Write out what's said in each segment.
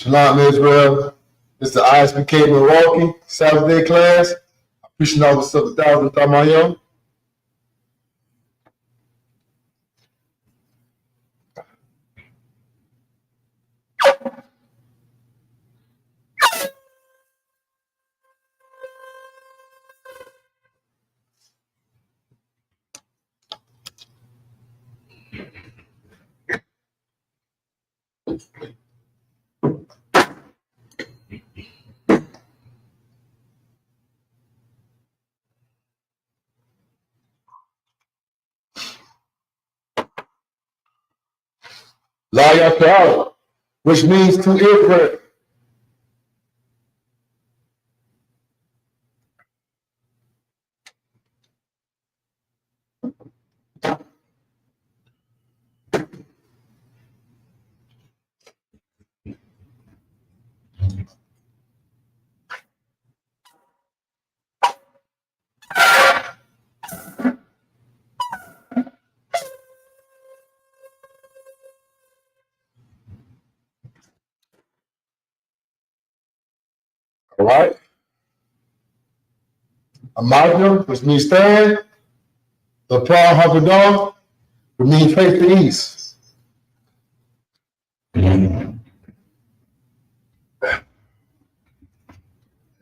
Shalom Israel. This is the Isupk Milwaukee Sabbath day class. I'm preaching over 7,000 Tamayo. La Yakal, which means to Israel. All right. Amadam, which means stand. The Paul Hakadam, which means face the east.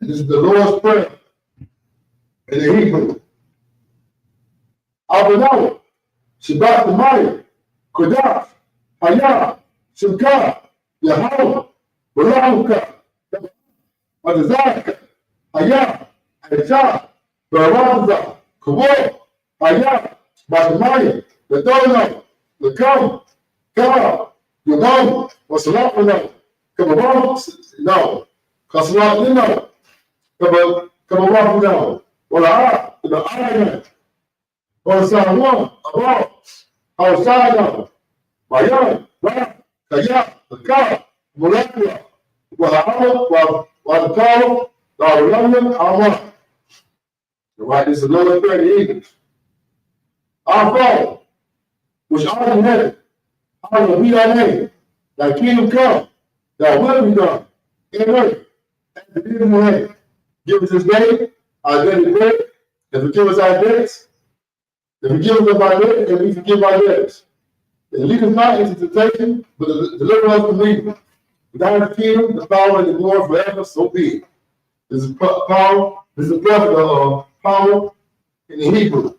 This is the Lord's Prayer in the Hebrew. Abinah, Shabbat Maya, Kodash, Hayah, Shemka, Yahweh, Baramuka, Adazaka, Hayah, Aisha, Baraza, Kawal, Hayah, Batamaya, the Dono, the Kam, Ka, Yabam, Wasalapano, Kababam, no, Kasalapino, Kababam, no, Wala, the Iron, Wasalapano, Abba, Hausana, Mayan, Ra, Kaya, the Ka, Molecular, Wala, Wadapalo, Darulamian, Amma. Right, this is another 30 English. Our Father, which art in heaven, hallowed be thy name. Thy kingdom come, thy will be done, in earth, as it is in heaven. Give us this day our daily bread, and forgive us our debts, and forgive us our debts, and we forgive our debtors. And lead us not into temptation, but deliver us from evil. For thine is the kingdom, the power, and the glory forever, so be it. This is power, this is the power in the Hebrew.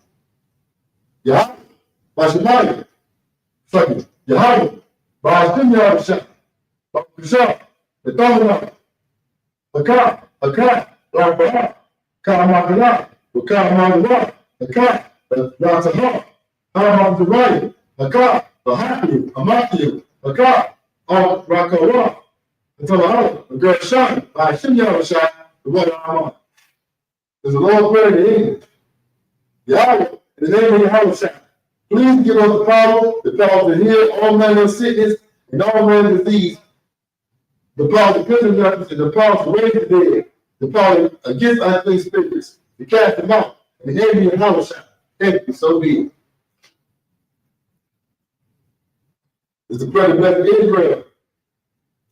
Yahweh, Bashemaya, second, Yahweh, Bashim Yahweh, Bashim, the Domino, Haka, Rabba, Karamagala, Karamagala, Haka, the Ratahah, Haramagala, Haka, the Happy, Amatiu, Haka, Al Rakawa, the Talaha, the Gershan, Bashim Yahweh, the Lord Amon. There's a Lord prayer in English. Yahweh, in the name of Yahweh, please give us the power to heal all manner of sickness and all manner of disease, the power to cleanse us, and the power to raise the dead, the power against unclean spirits, to cast them out, in the name of Yahweh. Thank you, so be it. It's the prayer to bless Israel.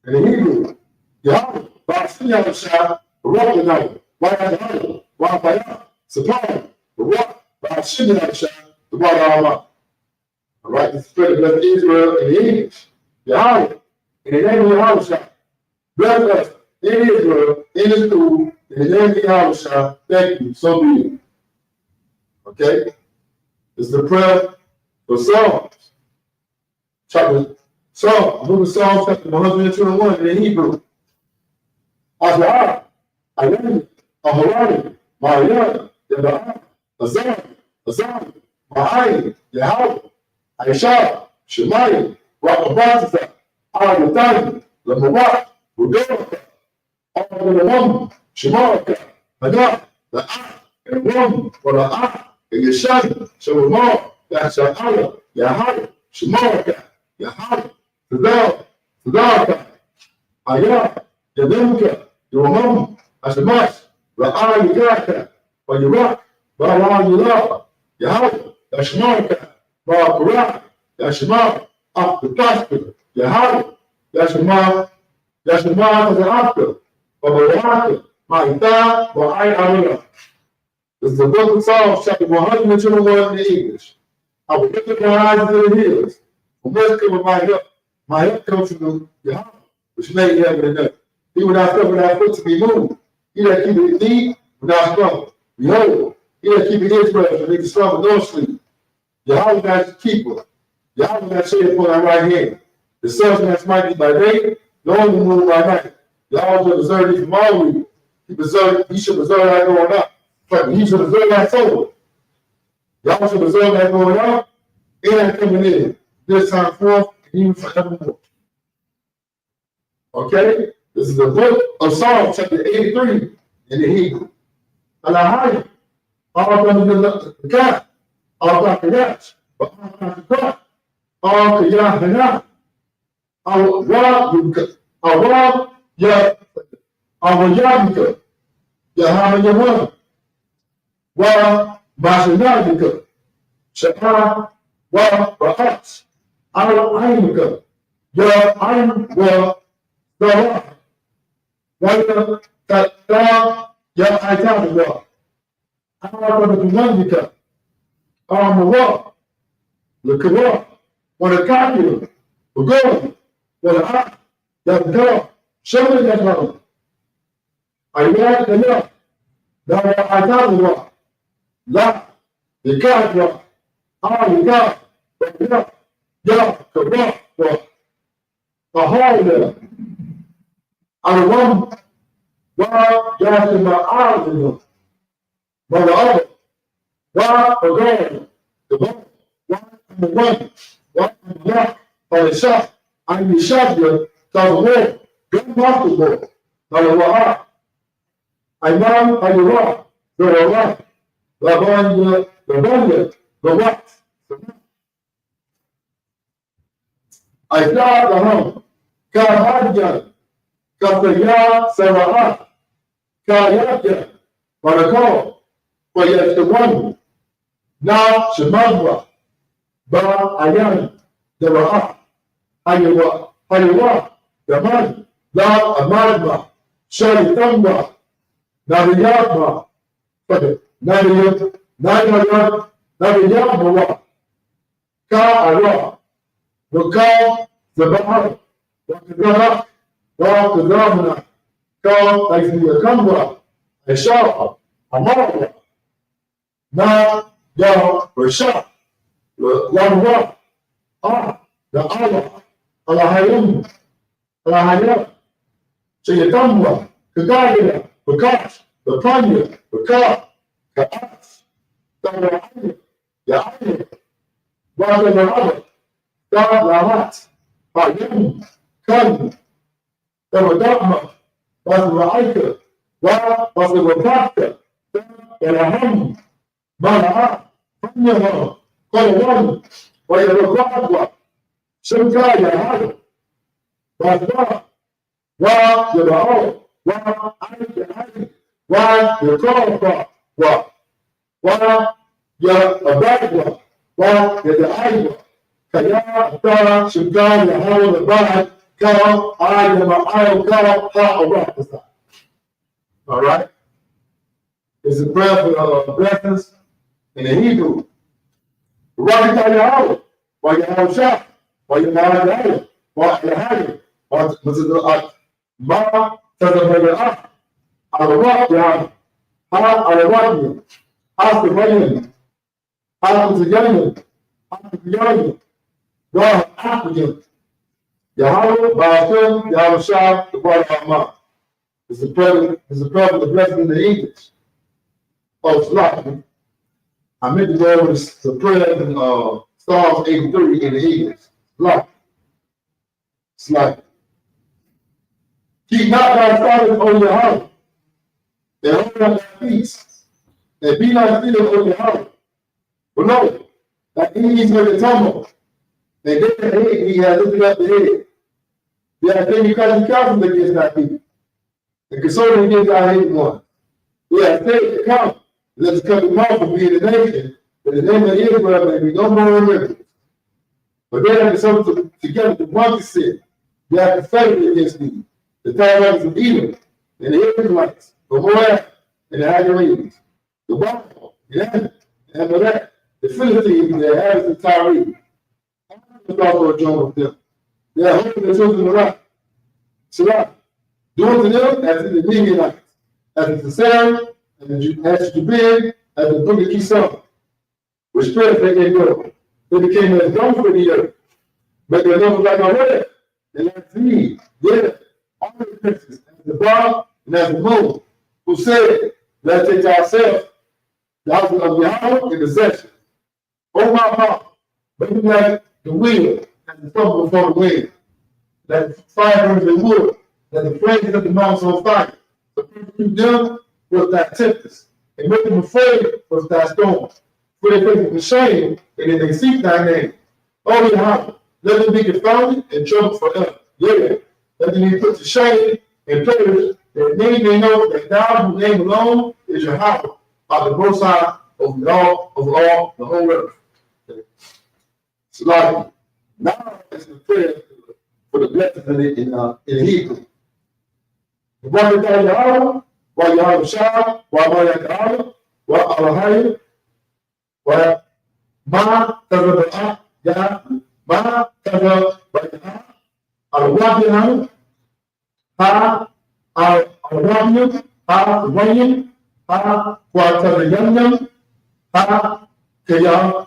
In the Hebrew, Yahweh, Bashim Yahweh, Rabbah, Wa'adah, Wa'adah, Supply, Rock, Bashim Yahweh, the water Allah. All right, this is prayer to bless Israel in the English. Yahweh, in the name of Yahweh, bless us in Israel, in the school, in the name of Yahweh. Thank you, so be it. Okay? This is the prayer for Psalms. Book of Psalms, chapter 121 in the Hebrew. Azar, Ayani, Ahorani, Mariana, Yabah, Azam, Ma'ai, Yahweh, Aisha, Shemai, Rakabazza, Ayatani, Lamawat, Rudolaka, Al-Ram, Shemaraka, Hana, the and Ram, for the Yashan, Shemar, Yasha'ala, Yahweh, Shemaraka, Yahweh, Sadaka, Ayah, Yadimka, Yomam, Ashamash, Ra'ay Yaka, Bayarak, Barayula, Yahweh, Yashmarka, Barakara, Yashmar, the Pastor, Yahweh, Yashmar, Yashima Azaka, Babaraka, Maita, Bahai Amina. This is the book of Psalms, chapter 121 in the English. I will lift up my eyes to the hills. From whence cometh my help? My help comes from the Yahweh, which made heaven and earth. He will not suffer thy foot to be moved. He that keepeth thee will not slumber. Behold, he that keepeth Israel shall neither slumber nor sleep. Yahweh thy keeper. Yahweh thy shade upon thy right hand. The sun shall not smite thee by day, nor the moon by night. Yahweh shall preserve thee from all evil. He shall preserve thy going up. But he shall preserve thy soul. Yahweh shall preserve thy going up and thy coming in. This time forth and even forevermore. Okay? This is the book of Psalms, chapter 83 in the Hebrew. Alahai, all the God, all God, but all God, all Kayah, our Yabika, our Yabika, Yahama, Wa Masanabika, Shaka, Wa Rahat, our Aimika, Ya Aim, Wa the Wala Tata, Ya Aitawa, our Mandika, our Mawa, the Kawa, what a copy, the gold, what a hot, that girl, show me that one. I read the law, that I got the law, la, the God law, the God, the law, ya, the law, a hole there. I want, well, you have to my eyes in them. But the other, well, the God, the one, the one, the left, or the shot, I'm the shot here, because the wall, don't block the wall. Now the wall, I know how you walk, the right, the what? I saw the home, Kahadjan, Kapaya Sarah, Kahadjan, Barako, for yes, the one. Now, Shemagwa, Ba Ayan, the Raha, Haywa, the man, La Amadma, Shari Tamba, Naviyama, Naviyama, Ka Ara, Waka, the Bahar, Wakazara, Wakazamana, Ka, like the Kamba, Esha, Amara, Na, Ya, Rasha, Lamwa, the Allah, Allahayim, Allahayim, Shayatamba, Kagaya, Bakat, the Panya, Bakat, Kaat, the Yahya, Wada Mahaba, God Lahat, Hayim, Kan, the Wadama, was the Raika, was the Wakaka, the Raham, Malaha, Panya, Kolawan, Wayakwa, Shankaya, was Wa the Baal, Wa I, Wa the Kora, Wa Ya Abadwa, Wa the Iowa, Kaya, Tara, Shugan, the Hall of the Bad, Ka, I am a Io, Ka, Ha, all right? It's a prayer for blessings in the Hebrew. Rocky Kaya, why you have a shot, why you have a higher, why you have it, why the Ma, Tazabaya, Arawakia, Ha, Arawakia, Ha, the Rayan, Ha, the Yayan, Ha, the Yayan, God, African, Yahweh, Ba'ashem, Yahushua, the word of Ma. It's a prayer for the blessing in the English. Oh, Slack. I meant to go over the prayer in Psalms 83 in the English. Slack. Keep not thy silence on your heart, and hold not thy peace, and be not still on your heart. But no, that enemies may tumble, and then the head, he has lifted up the head. There are things because he comes against thy people, and concerning against thy hated one. He has said to come, let us come to mouth and be in the nation, that the name of Israel may be no more remembered. But they have come together to one sin. They have confederate against thee. the Tabernacle of Edom, and the Israelites, the Moab, and the Agarenes, the Baal, the Ammon, the Amalek, the Philistines, and the inhabitants of Tyre. All also joined with them. They are hoping the children of Iraq. Salah, do unto them as to the Midianites, as the Sarah, as the Jubin, as the book of Kisah, which spread they gave go. They became as dumb for the earth. But their numbers like a red, and like these, yeah, all the princes, as the Baal and as the moon, who said, let's take to ourselves the house of Yahweh in possession. Oh my God, but you like the wheel and the stumble before the wind, that the fire burns the wood, that the flames of the mountains on fire. So persecute them with thy tempest, and make them afraid with thy storm. For they face with shame, and then they seek thy name. Oh Yahweh, let them be confounded and troubled forever. Yeah, let them be put to shame and perish, that they may know that thou, whose name alone is Yahweh, are the most high over all the whole earth. Okay. So like, now it's the prayer for the blessings in Hebrew. The one that Yahweh, while Yahweh Shah, while Yahweh, while Allahayim, while Ma Tazabah Yah, Ma Tazabah Al-Wadiyan, Ha Al-Wadiyan, Ha Wayan, Ha Watazayanyan, Ha Kaya,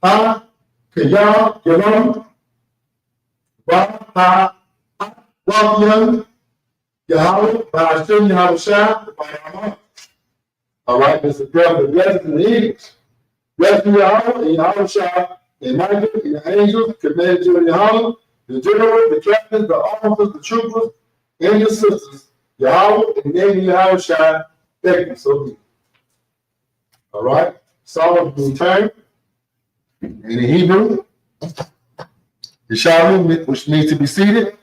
Ha Kaya Yalam, Wa Ha Wadiyan, Yahweh, by Hashem Yahweh Shah, by Yahweh. All right, this is the blessings in the English. Blessed be Yahweh and Yahweh Shah, and Michael and the angels, commanded you in Yahweh, the general, the captains, the officers, the troopers, and the sisters. Yahweh and the name of Yahweh Shah, thank you, so be. All right, Psalm will turn in the Hebrew. The Shalom, which needs to be seated.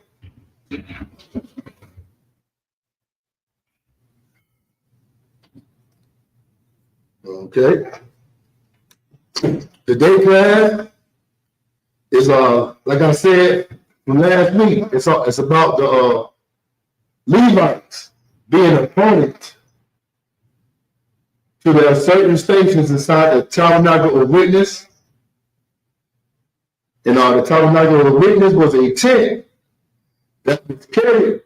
Okay. Today class is like I said from last week, it's about the Levites being appointed to their certain stations inside the tabernacle of witness. And the tabernacle of witness was a tent that was carried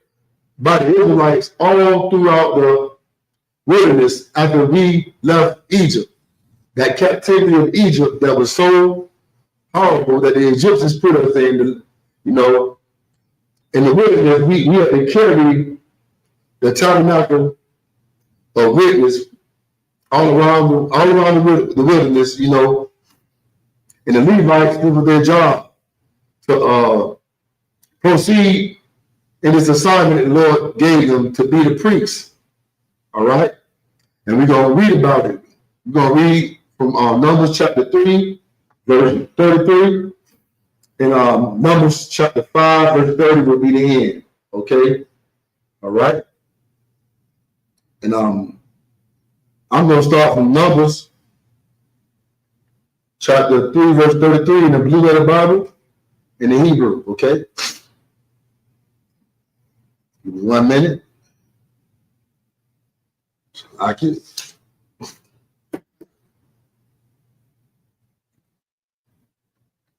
by the Israelites all throughout the wilderness after we left Egypt. That captivity of Egypt that was so horrible that the Egyptians put us in, in the wilderness, we had to carry the tabernacle of witness all around the wilderness, and the Levites, this was their job to proceed in this assignment the Lord gave them to be the priests. All right? And we're going to read about it. We're going to read from Numbers chapter 3, verse 33. And Numbers chapter 5, verse 30 will be the end. Okay? All right? And I'm going to start from Numbers chapter 3, verse 33 in the Blue Letter Bible in the Hebrew. Okay? Give me 1 minute. Like it.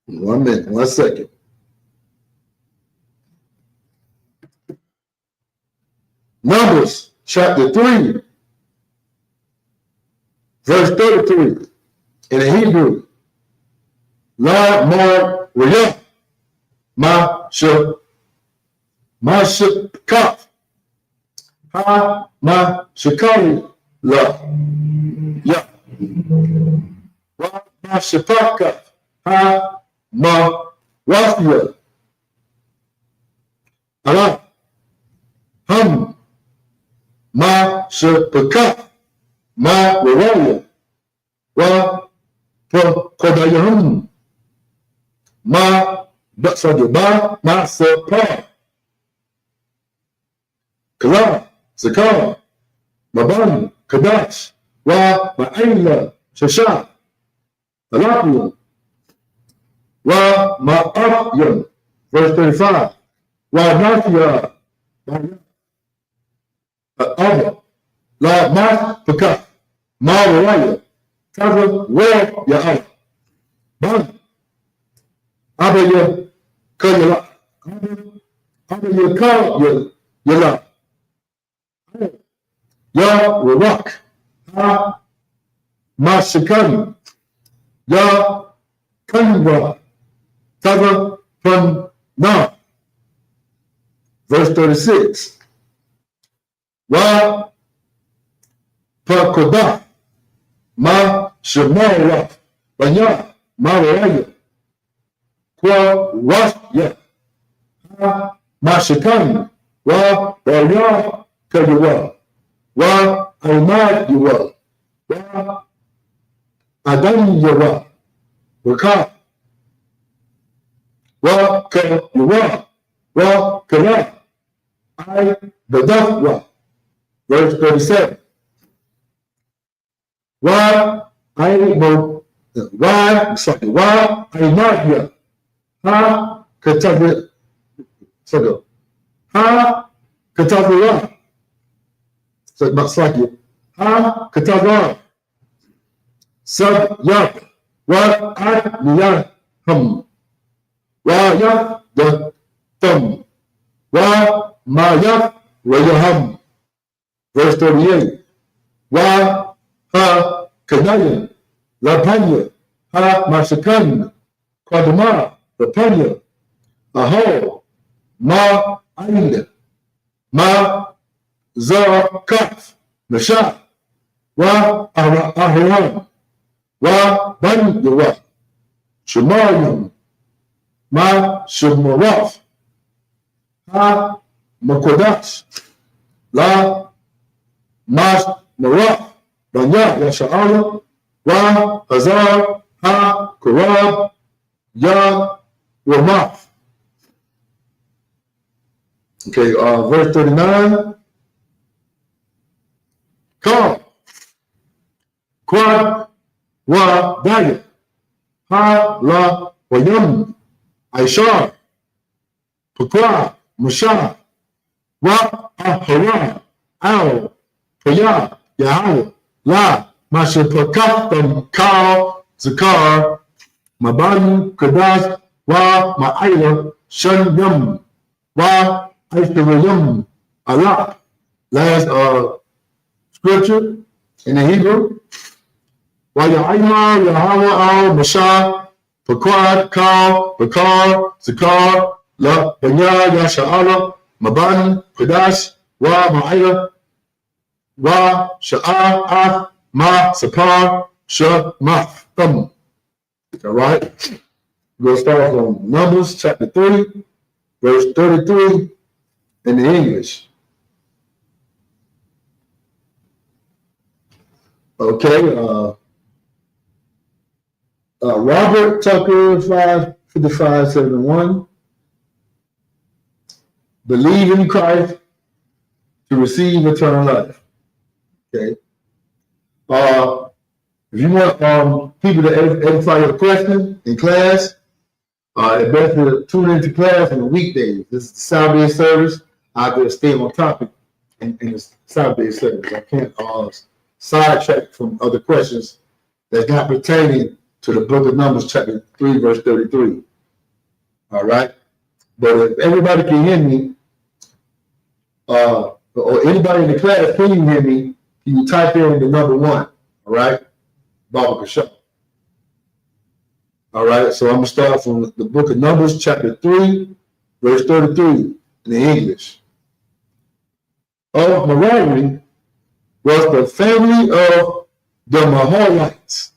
One minute, 1 second. Numbers chapter 3, verse 33 in the Hebrew. La Mar Riyah Ma Shakaf Ha Ma Shakali La Ya Wa Ma Shapaka Ha Ma Wafia Allah Ham Ma Shapaka Ma Waraya Wa Kodayam Ma Baksagaba Ma Sapa Kala Zakar Maban Kadash Wa Ma'ayla Shasha Alapiya Wa Ma'afyan, verse 35. Wa Mafia Abba, La Mas Peka, Ma Waraya, Taza War Ya Allah, Ban, Abba Ya Kayala, Abba Ya Ka Yala, Ya Warak, Ha Mashakan, Ya Kanwa, Taza Pan Na. Verse 36. Wa Pakoda Ma Shemara Banya Maraya Kwa Wasya Ha Mashakan Wa Baya Kayawa Wa Almad Yuwa Wa Adam Yawa Waka Wa Kayawa Wa Kara I Badafwa. Verse 37. Why I not here? Ha Katabi Sago. Ha Katabira. So much like you. Ha Katabra. Sub Yak. Wa at Niya Hum. Wa Yak the Thumb. Wa Mayak Wayaham. Verse 38. Wa Ha Kanaya Lapanya Ha Masakan Kwadama Lapanya Aho Ma Aida Ma Zakaf Nasha Wa Aharan Wa Ban Yawa Shemayim Ma Shemaraf Ha Makodash La Mas Maraf Banya Yasha'ala Wa Hazar Ha Kurab Ya Ramaf. Okay, verse 39. Ka Quad Wa Daya Ha La Wayam Aishar Pakwa Musha Wa Ahara Al Paya Yahweh La Mashapakatam Kal Zakar Mabanu Kadas Wa Ma'ila Shan Yam Wa Aishtarayam Allah. Last scripture in the Hebrew. Wa Ya'ima Yahweh Al Mashah Pakwad Kal Bakar Zakar La Banya Yasha'ala Maban Kadash Wa Ma'ila Wa Sha'ah Ma Sapar Sha Maf. All right. We're going to start from Numbers chapter 3, verse 33 in the English. Okay. Robert Tucker 55571. Believe in Christ to receive eternal life. Okay. If you want people to edify your question in class, it's best to tune into class on the weekdays. This is the Saturday service. I got to stay on topic in the Saturday service. I can't sidetrack from other questions that's not pertaining to the book of Numbers, chapter 3, verse 33. All right. But if everybody can hear me, or anybody in the class can hear me, you type in the number 1. All right. Baba Kasha. All right, so I'm going to start from the book of Numbers, chapter 3, verse 33 in the English. Of Merari was the family of the Maholites.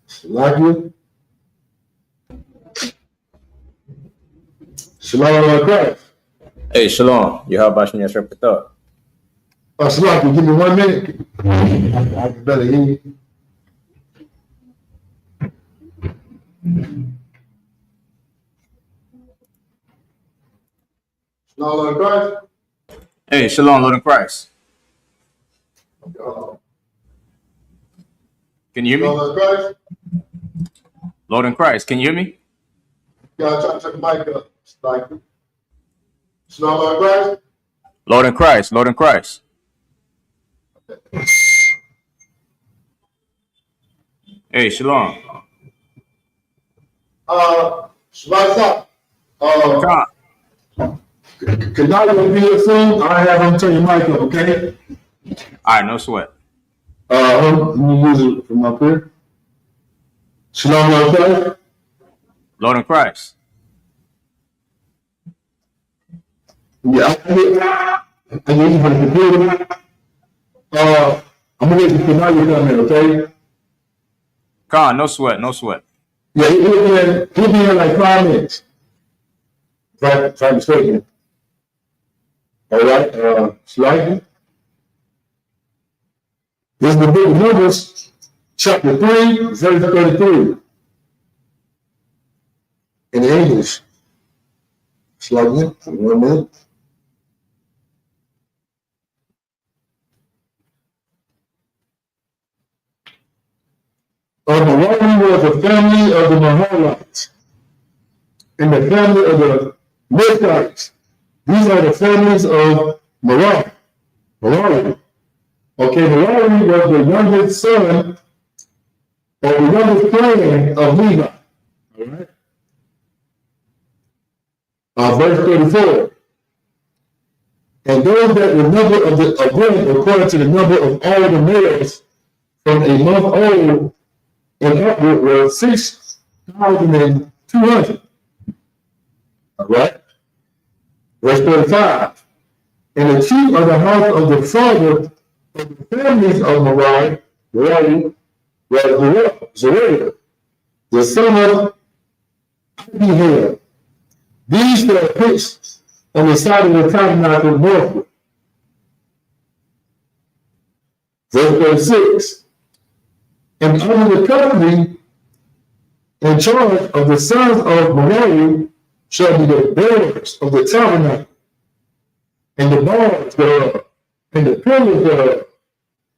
Salakia. Shalom Christ. Hey, Shalom. You have Bashmi Yashrapata. Salakia, give me 1 minute. I can better hear you. Shalom, Lord Christ. Hey, Shalom, Lord in Christ. Can you hear me? Shalom, Lord Christ. Lord in Christ, can you hear me? Y'all try to turn the mic up. Shalom, Lord Christ. Lord in Christ, Lord in Christ. Hey, Shalom. Shabbat. Con. Can I be here soon? I have him turn your mic up, okay? All right, no sweat. Let me use it from up here. Shalom, okay? Lord in Christ. Yeah, I need you for the computer. I'm gonna get the Canali down there, okay? Con, no sweat, no sweat. Yeah, he'll be in like 5 minutes. If I'm mistaken. All right, slightly. This is the book of Numbers, chapter 3, verse 33. In English. Slightly, 1 minute. Merari was the family of the Mahalites and the family of the Mizrahites. These are the families of Merari. Okay, Merari was the youngest son or the youngest clan of Levi. All right. Verse 34. And those that were number of them according to the number of all the males from a month old and upward were 6,200. All right. Verse 35. And the chief of the house of the father of the families of Merari was Zerubbabel, the son of Abihail. These were pitched on the side of the tabernacle northward. Verse 36. And under the company in charge of the sons of Merari shall be the bearers of the tabernacle, and the bars thereof, and the pillars thereof,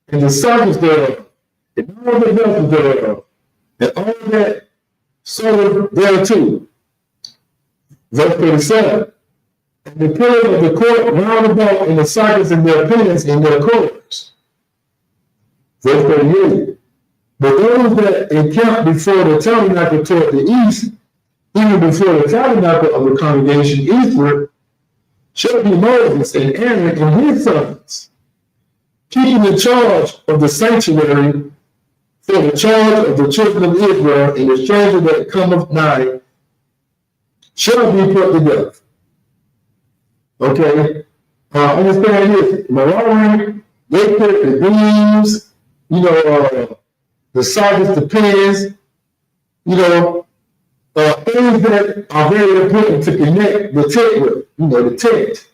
and the sockets thereof, and all the vessels thereof, and all that serve thereto. Verse 37. And the pillars of the court round about, and the sockets and their pillars in their corners. Verse 38. But those that encamped before the tabernacle toward the east, even before the tabernacle of the congregation eastward, shall be Moses and Aaron and his sons, keeping the charge of the sanctuary for the charge of the children of Israel, and the stranger that cometh nigh shall be put to death. Okay, understand this. Merari, they put the beams, the sockets, the pins, things that are very important to connect the tent with, the tent.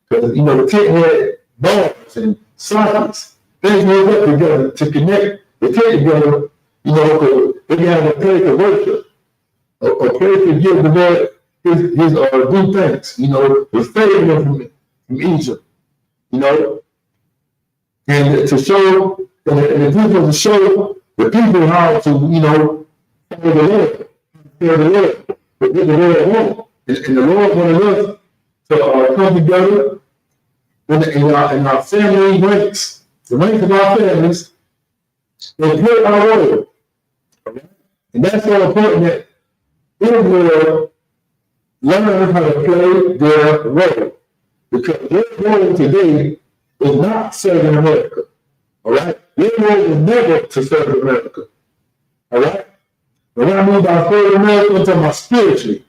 Because, the tent had bars and sockets, things made up together to connect the tent together, because they have a place to worship, a place to give the Lord his due thanks, his favor from Egypt, and to show, and the people to show the people how to, follow the Lord, fear the Lord, what the Lord wants. And the Lord wanted us to come together in our family ranks, the ranks of our families, and play our role. And that's so important that Israel learn how to play their role. Because their role today is not serving America. All right? Their role is never to serve America. All right? And when I mean by serving America, I'm talking about spiritually.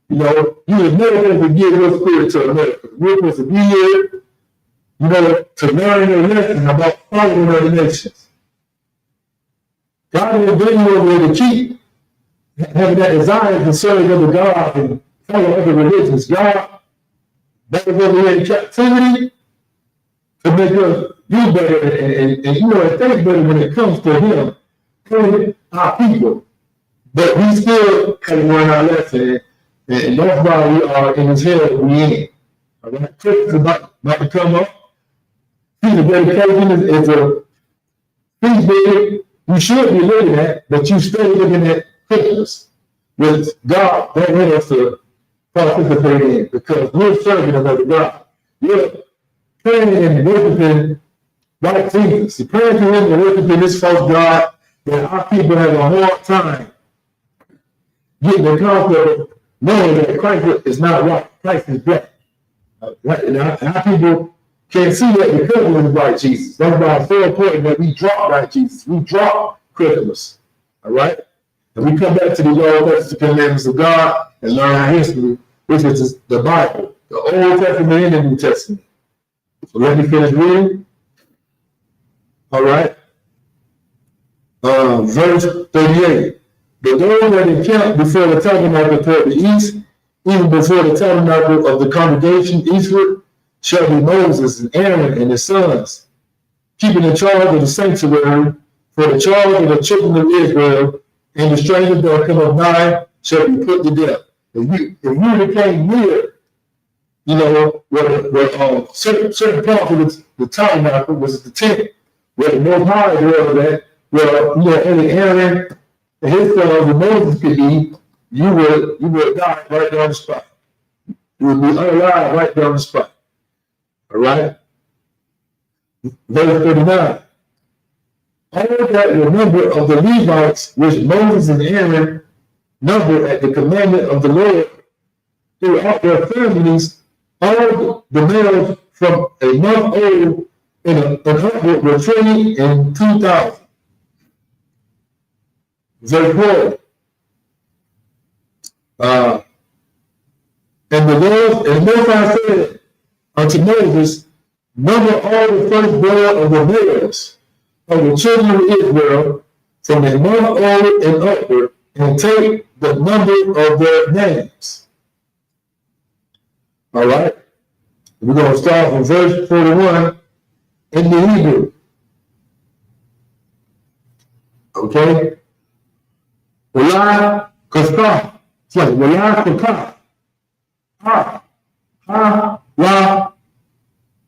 You was never going to give your spirit to America. You're supposed to be here, to learn a lesson about following other nations. God didn't bring you over here to keep having that desire to serve other God and follow other religions. God brought us over here in captivity to make us do better and think better when it comes to Him and our people. But we still have learned our lesson, and that's why we are in this hell we in. All right, Christmas is about to come up. See, the dedication is a feast day you should be looking at, but you stay looking at Christmas, which God don't want us to participate in, because we're serving another God. You're praying and worshiping like Jesus. You're praying to him and worshiping this false God that our people have a hard time getting the concept of knowing that Christ is not right. Christ is black. Right? And our people can't see that because of the white Jesus. That's why it's so important that we drop white Jesus. We drop Christmas. All right? And we come back to the Old Testament commandments of God and learn our history, which is the Bible, the Old Testament and the New Testament. So let me finish reading. All right. Verse 38. But those that encamped before the tabernacle toward the east, even before the tabernacle of the congregation eastward, shall be Moses and Aaron and his sons, keeping the charge of the sanctuary for the charge of the children of Israel, and the strangers that come up nigh shall be put to death. If you became near, you know, where certain parts of the tabernacle was the tent, where the Most High dwelled at, where only Aaron and his sons and Moses could be, you would die right there on the spot. You would be unalive right there on the spot. All right? Verse 39. All that the number of the Levites, which Moses and Aaron numbered at the commandment of the Lord, throughout their families, all the males from a month old and upward were 22,000. Verse 4. And the Most High said unto Moses, number all the firstborn of the males of the children of Israel from a month old and upward, and take the number of their names. All right. We're going to start from verse 41 in the Hebrew. Okay. Wala Kafka. It's like Wala Kafka. Ha. Ha. La.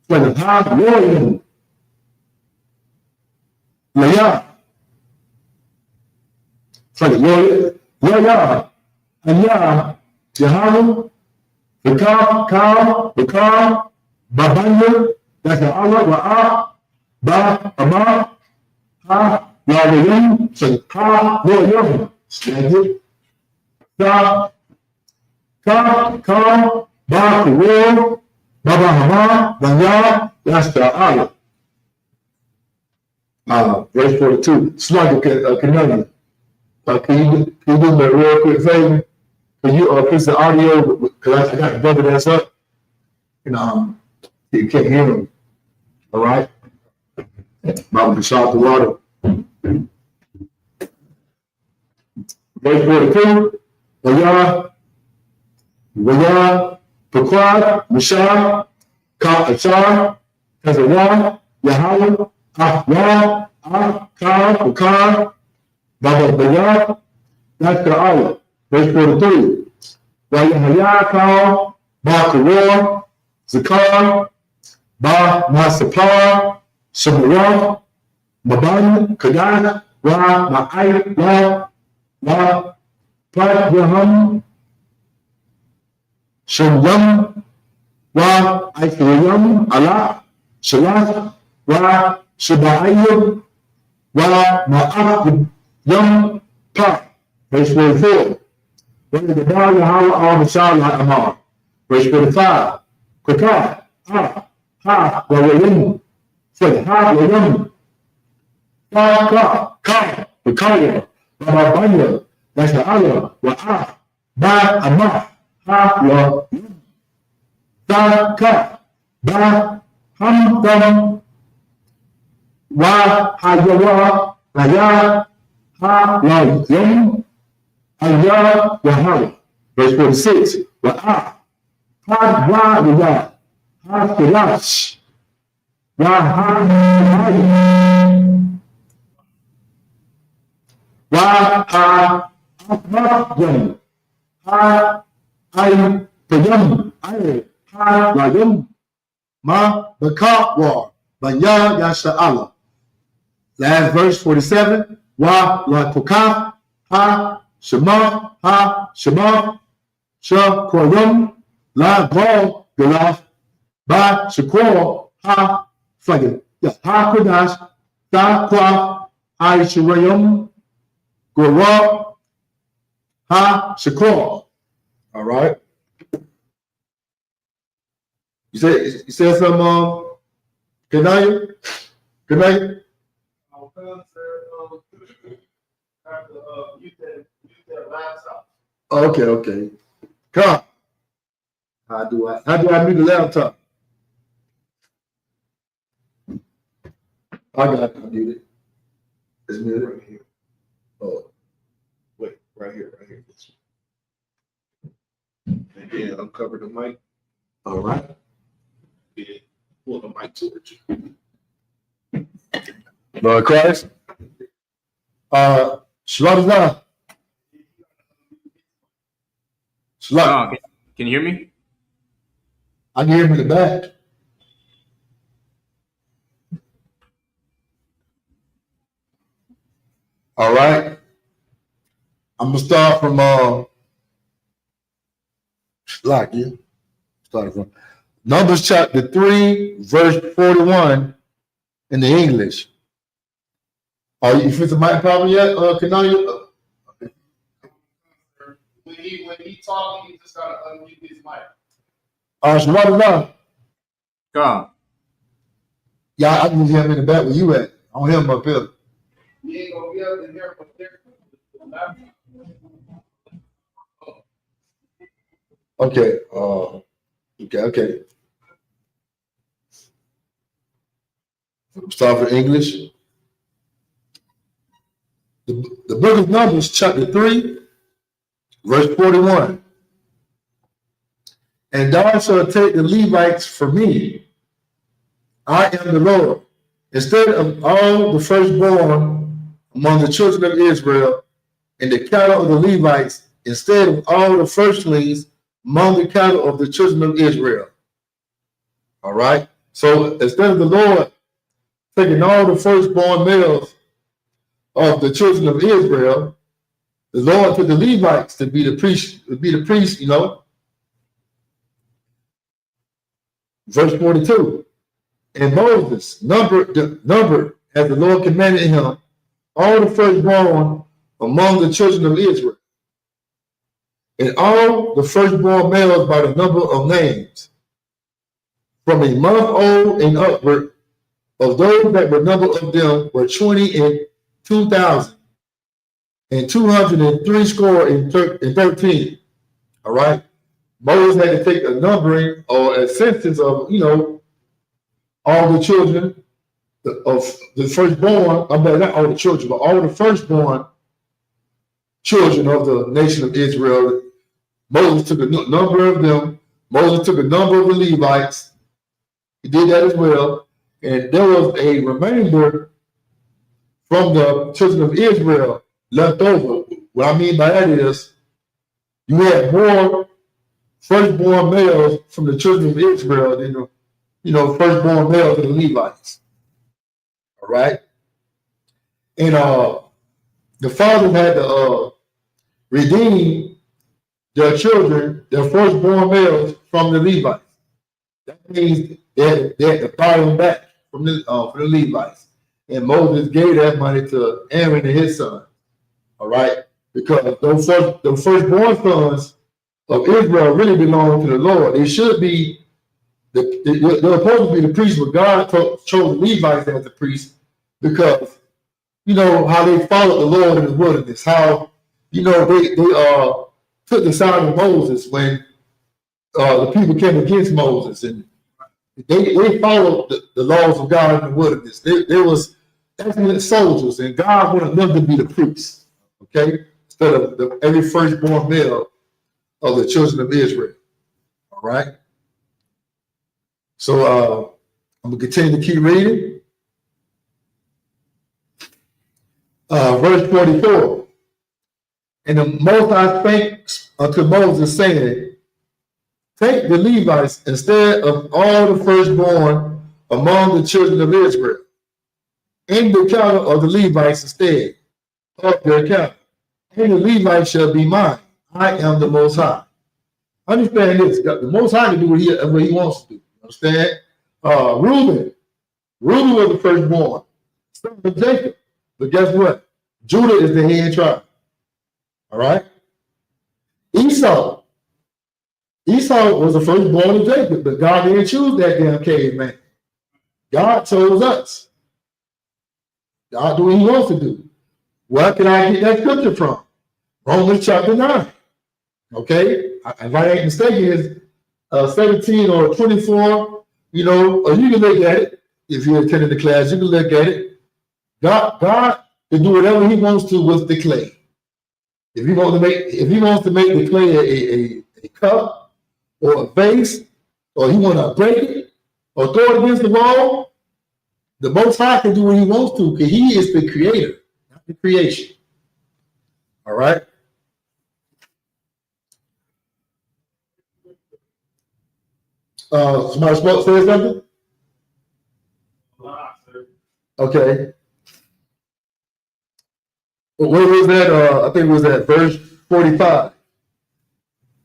It's like a ha. William. Laya. It's like Laya. Aya. Jehalam. Bakar, Babanya, that's the Allah, Wa'a, Ba, Ama, Ha, Yawayim, so Ha, Yawayim, stand it. Ka, Ba, Kuwa, Baba Hama, Banya, that's the Allah. Verse 42, slug Canadian. Can you do me a real quick favor? Can you fix the audio? Because I got to bump it ass up. You can't hear them. All right? About to shout the water. Verse 42. Waya, Pequad, Mishar, Achar, Hezeron, Yahweh, Ahwa, Kar, Pequad, Baba Bayar, that's the Allah. Verse 43. Wayahaya Kal, Ba Kawar, Zakar, Ba Masapar, Shemurah, Maban, Kadana, Ra, Ma'ay, La, Pradyaham, Shemyam, Ra, Aikayam, Allah, Shalat, Ra, Shaba'ayam, Ra, Ma'akyam, Pa. Verse 44. When the Baal Yahweh al-Mashal Amar. Verse 45. Kakar, Ha, Wawayim. So Ha, Wawayim. Ka, Wakaya, Bababanya. That's the Allah. Wa'a, Ba, Amah. Ha, Wawayim. Ka, Ba, Hamdam. Wa, Hayawa, Raya, Ha, Wawayim. Allah Yahweh. Verse 46. Wa'a. Had wa wa. Ha Kirash. Wa ha. Wa ha. Akbar. Ha. Ay. Payam. Ay. Ha. Wayam. Ma. Baka wa. Banya Yasha Allah. Last verse 47. Wa la tukaf. Ha. Shema, Ha, Shema, Sha, Koyam, La, Gol, Galaf, Ba, Shakor, Ha, Fagin. Yeah, Ha Kodash, Ta Kwa, I Shurayum, Gora, Ha Shakor. All right. You said some good night? Good night? Okay. Come. How do I mute the laptop? I got it. Mute it. It's muted right here. Oh, wait, right here. And then uncover the mic. All right. Yeah, pull the mic towards you. Lord Christ. Shalom. Shalom. Can you hear me? I can hear him in the back. All right. I'm gonna start from starting from Numbers chapter 3, verse 41 in the English. Are you fixed the mic problem yet, Kanaya? When he talking, he just gotta unmute his mic. Shalom. Come. Yeah, I can hear him in the back where you at. I don't hear him up here. He ain't gonna be up in there, but there. Okay. Start with English. The book of Numbers, chapter 3, verse 41. And thou shalt take the Levites for me. I am the Lord. Instead of all the firstborn among the children of Israel, and the cattle of the Levites, instead of all the firstlings among the cattle of the children of Israel. All right. So instead of the Lord taking all the firstborn males of the children of Israel, the Lord took the Levites to be the priest, you know. Verse 42. And Moses numbered as the Lord commanded him all the firstborn among the children of Israel, and all the firstborn males by the number of names, from a month old and upward, of those that were numbered of them were 22,000 and 203 score and 13. All right. Moses had to take a numbering or a census of, all the children of the firstborn. Not all the children, but all the firstborn children of the nation of Israel. Moses took a number of them. Moses took a number of the Levites. He did that as well. And there was a remainder from the children of Israel left over. What I mean by that is you had more firstborn males from the children of Israel than the firstborn males of the Levites. All right. And the fathers had to redeem their children, their firstborn males, from the Levites. That means they had to buy them back from the Levites. And Moses gave that money to Aaron and his son. All right? Because those firstborn sons of Israel really belong to the Lord. They should be, they're supposed to be the priests, but God chose the Levites as the priests because, how they followed the Lord in the wilderness, how, they took the side of Moses when the people came against Moses, and they followed the laws of God in the wilderness. They was excellent soldiers, and God wanted them to be the priests, okay? Instead of every firstborn male of the children of Israel, all right? So I'm going to continue to keep reading. Verse 44. And the Most High spake unto Moses, saying, take the Levites instead of all the firstborn among the children of Israel, in the cattle of the Levites instead of their cattle. And the Levites shall be mine. I am the Most High. Understand this. The Most High can do what he wants to do. Understand? Reuben. Reuben was the firstborn, son of Jacob. But guess what? Judah is the head tribe. All right. Esau. Esau was the firstborn of Jacob, but God didn't choose that damn caveman. God chose us. God do what he wants to do. Where can I get that scripture from? Romans chapter 9. Okay? If I ain't mistaken, it's 17 or 24, you know, or you can look at it. If you attended the class, you can look at it. God can do whatever he wants to with the clay. If he wants to make the clay a cup or a vase, or he want to break it or throw it against the wall, the Most High can do what he wants to, because he is the creator, not the creation. All right. Somebody spoke, say something? Okay. Where was that? I think it was at verse 45.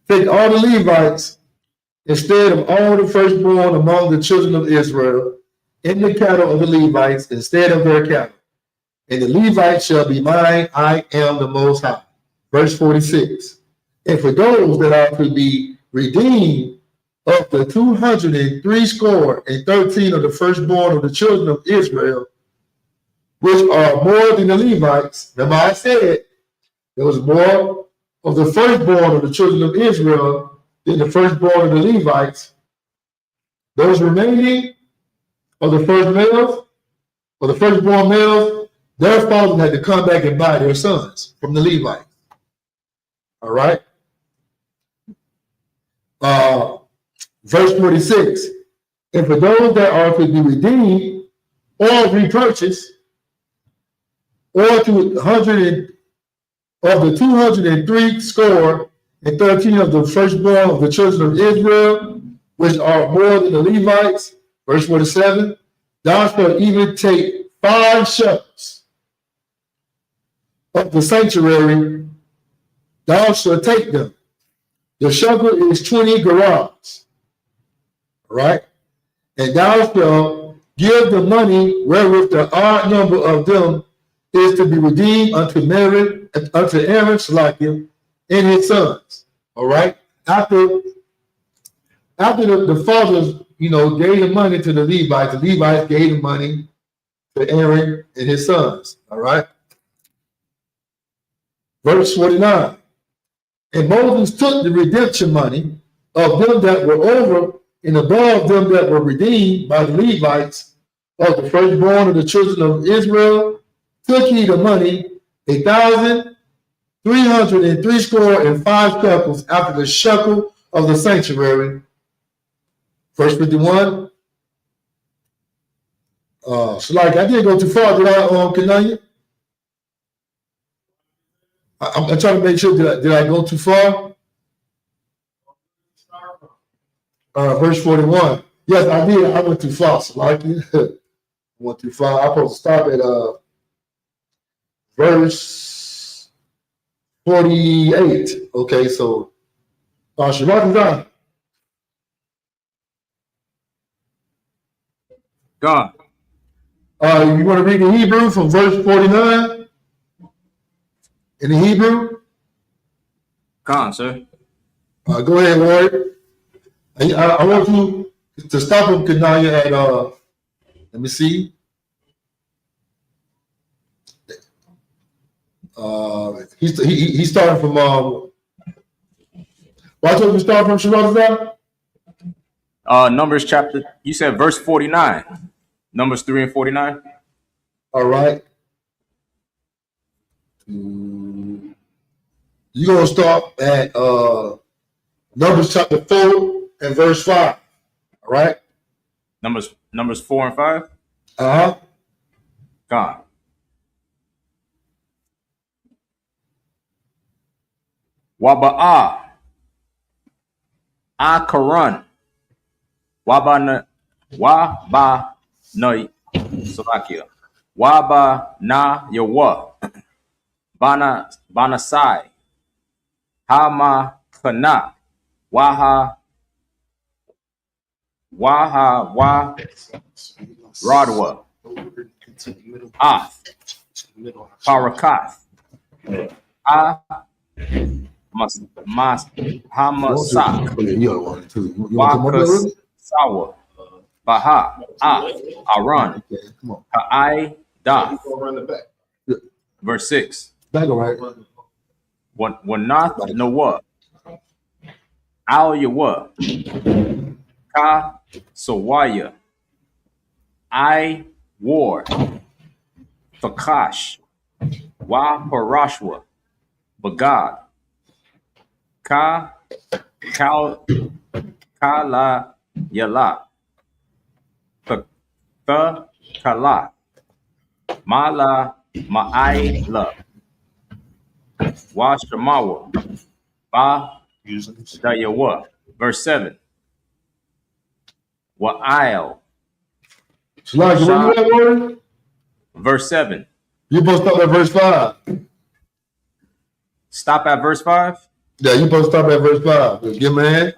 Take all the Levites instead of all the firstborn among the children of Israel in the cattle of the Levites instead of their cattle. And the Levites shall be mine, I am the Most High. Verse 46. And for those that are to be redeemed of the 203 score and 13 of the firstborn of the children of Israel, which are more than the Levites. Remember I said there was more of the firstborn of the children of Israel than the firstborn of the Levites. Those remaining of the first males, or the firstborn males, their fathers had to come back and buy their sons from the Levites. All right. Verse 46. And for those that are to be redeemed or repurchased, or to 100 of the 203 score and 13 of the firstborn of the children of Israel, which are more than the Levites. Verse 47. Thou shalt even take 5 shekels of the sanctuary, thou shalt take them. The shekel is 20 gerahs. All right. And thou shalt give the money wherewith the odd number of them is to be redeemed unto Aaron, Salakim, and his sons. All right. After the fathers, you know, gave the money to the Levites gave the money to Aaron and his sons. All right. Verse 49. And Moses took the redemption money of them that were over and above them that were redeemed by the Levites of the firstborn of the children of Israel, took he the money 1,303 score and 5 shekels after the shekel of the sanctuary. Verse 51. So like I didn't go too far, did I, Kananya? I'm trying to make sure, did I go too far? Verse 41. Yes, I did. I went too far. So like went too far. I'm supposed to stop at verse 48. Okay, so Shabbat is done. God. You want to read the Hebrew from verse 49? In the Hebrew? God, sir. Go ahead, Ward. I want you to stop him, Kanaya, at let me see. He's starting from why don't you start from Shabbat? Numbers chapter, you said verse 49. Numbers 3 and 49. All right. You're gonna start at Numbers chapter 4 and verse 5. All right. Numbers 4 and 5. Uh-huh. God. Waba'a. Akaran. Waba no Salakia. Waba na yawa. Banasai. Hama kana. Waha Waha Wa Radwa, Ath, Parakath, Hamasak, Wakas Sawa, Baha, Aran, Ka'ai, Dath. Verse 6. Back all right. Wanath Noah, Al Yawa, Ka Sawaya, I War, Thakash, Wa Parashwa, Bagad, Ka Kala Yala, The Kala, Mala Ma'aila, Wa Shamawa, Ba Dayawa. Verse 7. Wa'il. Shalaki, where you at, Warren? Verse 7. You supposed to stop at verse 5. Stop at verse 5? Yeah, you supposed to stop at verse 5. Give me a hand.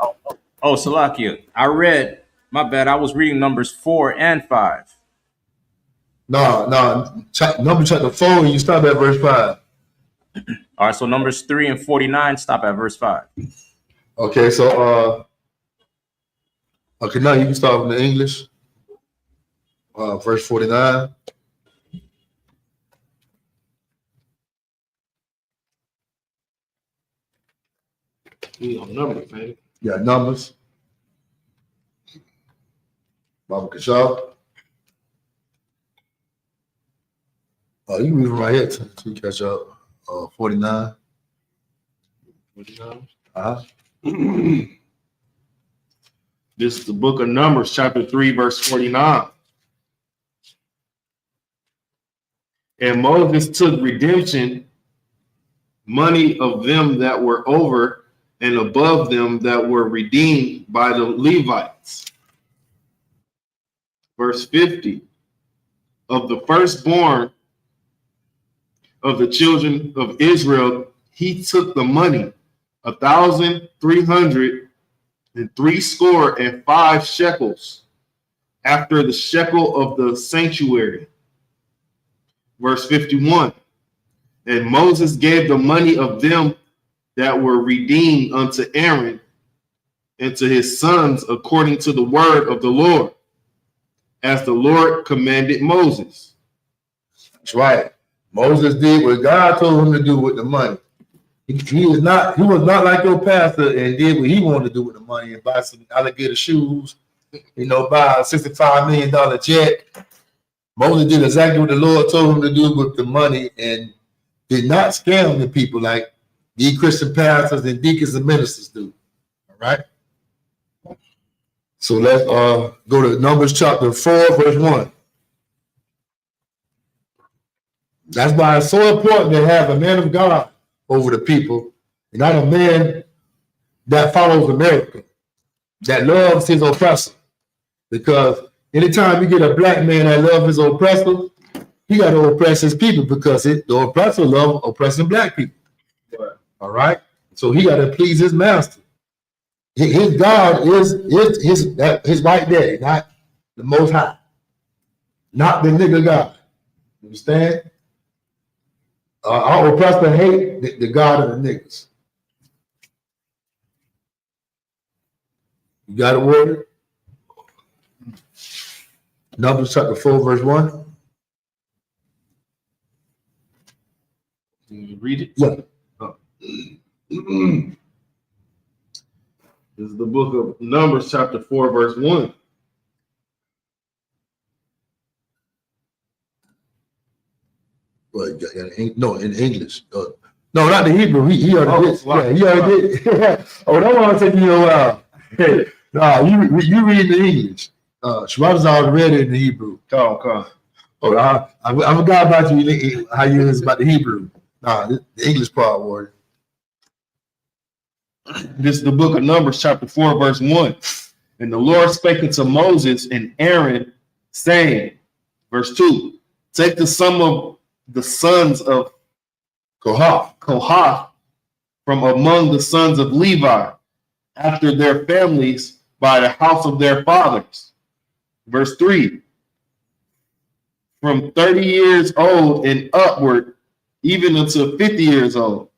Oh, Salakia. I read, my bad, I was reading Numbers 4 and 5. No. Number chapter 4, and you stop at verse 5. All right, so Numbers 3 and 49, stop at verse 5. Okay, so okay, now you can start from the English. Verse 49. We on numbers, man. Yeah, Numbers. Baba Kashal. You can read from right here to catch up. 49. This is the book of Numbers, chapter 3, verse 49. And Moses took redemption money of them that were over and above them that were redeemed by the Levites. Verse 50. Of the firstborn of the children of Israel, he took the money, 1,365 shekels, after the shekel of the sanctuary. Verse 51. And Moses gave the money of them that were redeemed unto Aaron and to his sons according to the word of the Lord, as the Lord commanded Moses. That's right. Moses did what God told him to do with the money. He was not like your pastor and did what he wanted to do with the money and buy some alligator shoes, buy a $65 million jet. Moses did exactly what the Lord told him to do with the money and did not scam the people like these Christian pastors and deacons and ministers do. All right. So let's go to Numbers chapter 4, verse 1. That's why it's so important to have a man of God over the people, and not a man that follows America, that loves his oppressor. Because anytime you get a black man that loves his oppressor, he got to oppress his people because the oppressor loves oppressing black people. Right. All right? So he got to please his master. His God is his white daddy, not the Most High, not the nigga God. You understand? Our oppressor hate the God of the niggas. You got it, word? Numbers chapter 4, verse 1. Can you read it? Yeah. This is the book of Numbers, chapter 4, verse 1. Well, no, in English. No, not the Hebrew. He already did. Yeah, he already did. Oh, that one taking you a while. Hey, no, you read the English. Shabbat's already read it in the Hebrew. Come. Oh, I forgot about you. How you is about the Hebrew. Nah, the English part, word. This is the book of Numbers, chapter 4, verse 1. And the Lord spake unto Moses and Aaron, saying, verse 2, take the sum of the sons of Kohath from among the sons of Levi, after their families, by the house of their fathers. Verse 3. From 30 years old and upward, even until 50 years old,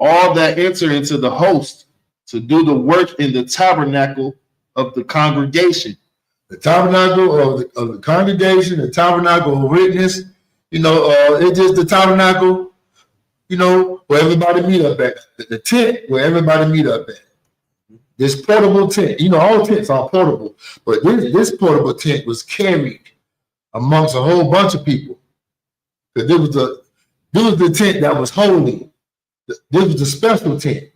all that enter into the host to do the work in the tabernacle of the congregation. The tabernacle of the congregation, the tabernacle of witness, it's just the tabernacle, where everybody meet up at. The tent where everybody meet up at. This portable tent, all tents are portable, but this portable tent was carried amongst a whole bunch of people. Because this was the tent that was holy. This was the special tent.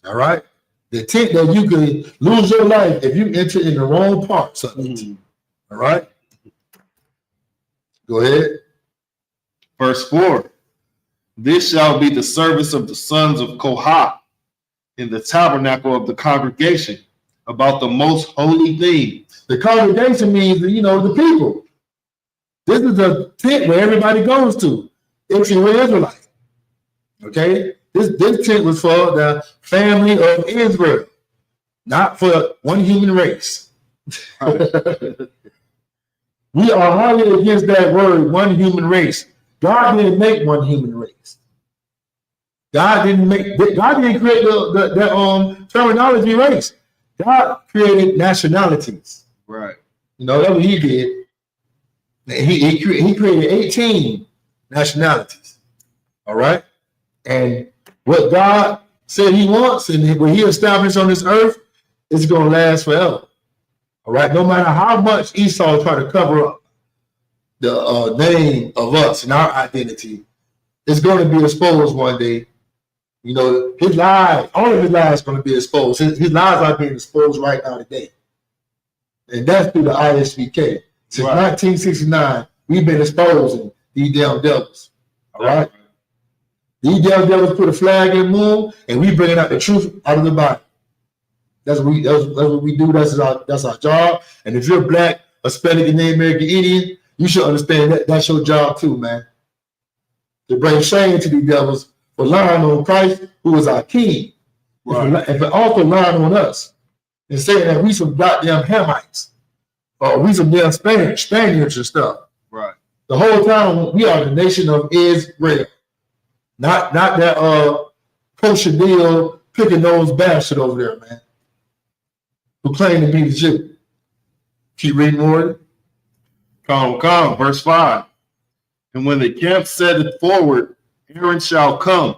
All right? The tent that you could lose your life if you enter in the wrong parts of it. All right? Go ahead. Verse 4. This shall be the service of the sons of Kohath in the tabernacle of the congregation about the most holy things. The congregation means, the people. This is the tent where everybody goes to. If you're an Israelite. Okay? This tent was for the family of Israel, not for one human race. We are highly against that word, one human race. God didn't make one human race. God didn't create the terminology race. God created nationalities. Right. That's what he did. He created 18 nationalities. All right. And what God said he wants and what he established on this earth is going to last forever. All right. No matter how much Esau tried to cover up the name of us and our identity, it's going to be exposed one day. His lies, all of his lies are going to be exposed. His lies are being exposed right now today. And that's through the ISUK. Since 1969, we've been exposing these damn devils. All right? These damn devils put a flag in the moon, and we bringing out the truth out of the Bible. That's what we do. That's our job. And if you're black, Hispanic, and Native American Indian, you should understand that that's your job too, man. To bring shame to these devils for lying on Christ, who is our king. Right. And for also lying on us and saying that we some goddamn Hamites or we some damn Spaniards and stuff. Right. The whole time we are the nation of Israel. Not that kosher deal picking nose bastard over there, man. Who claim to be the Jew. Keep reading more. Come, verse 5. And when the camp setteth forward, Aaron shall come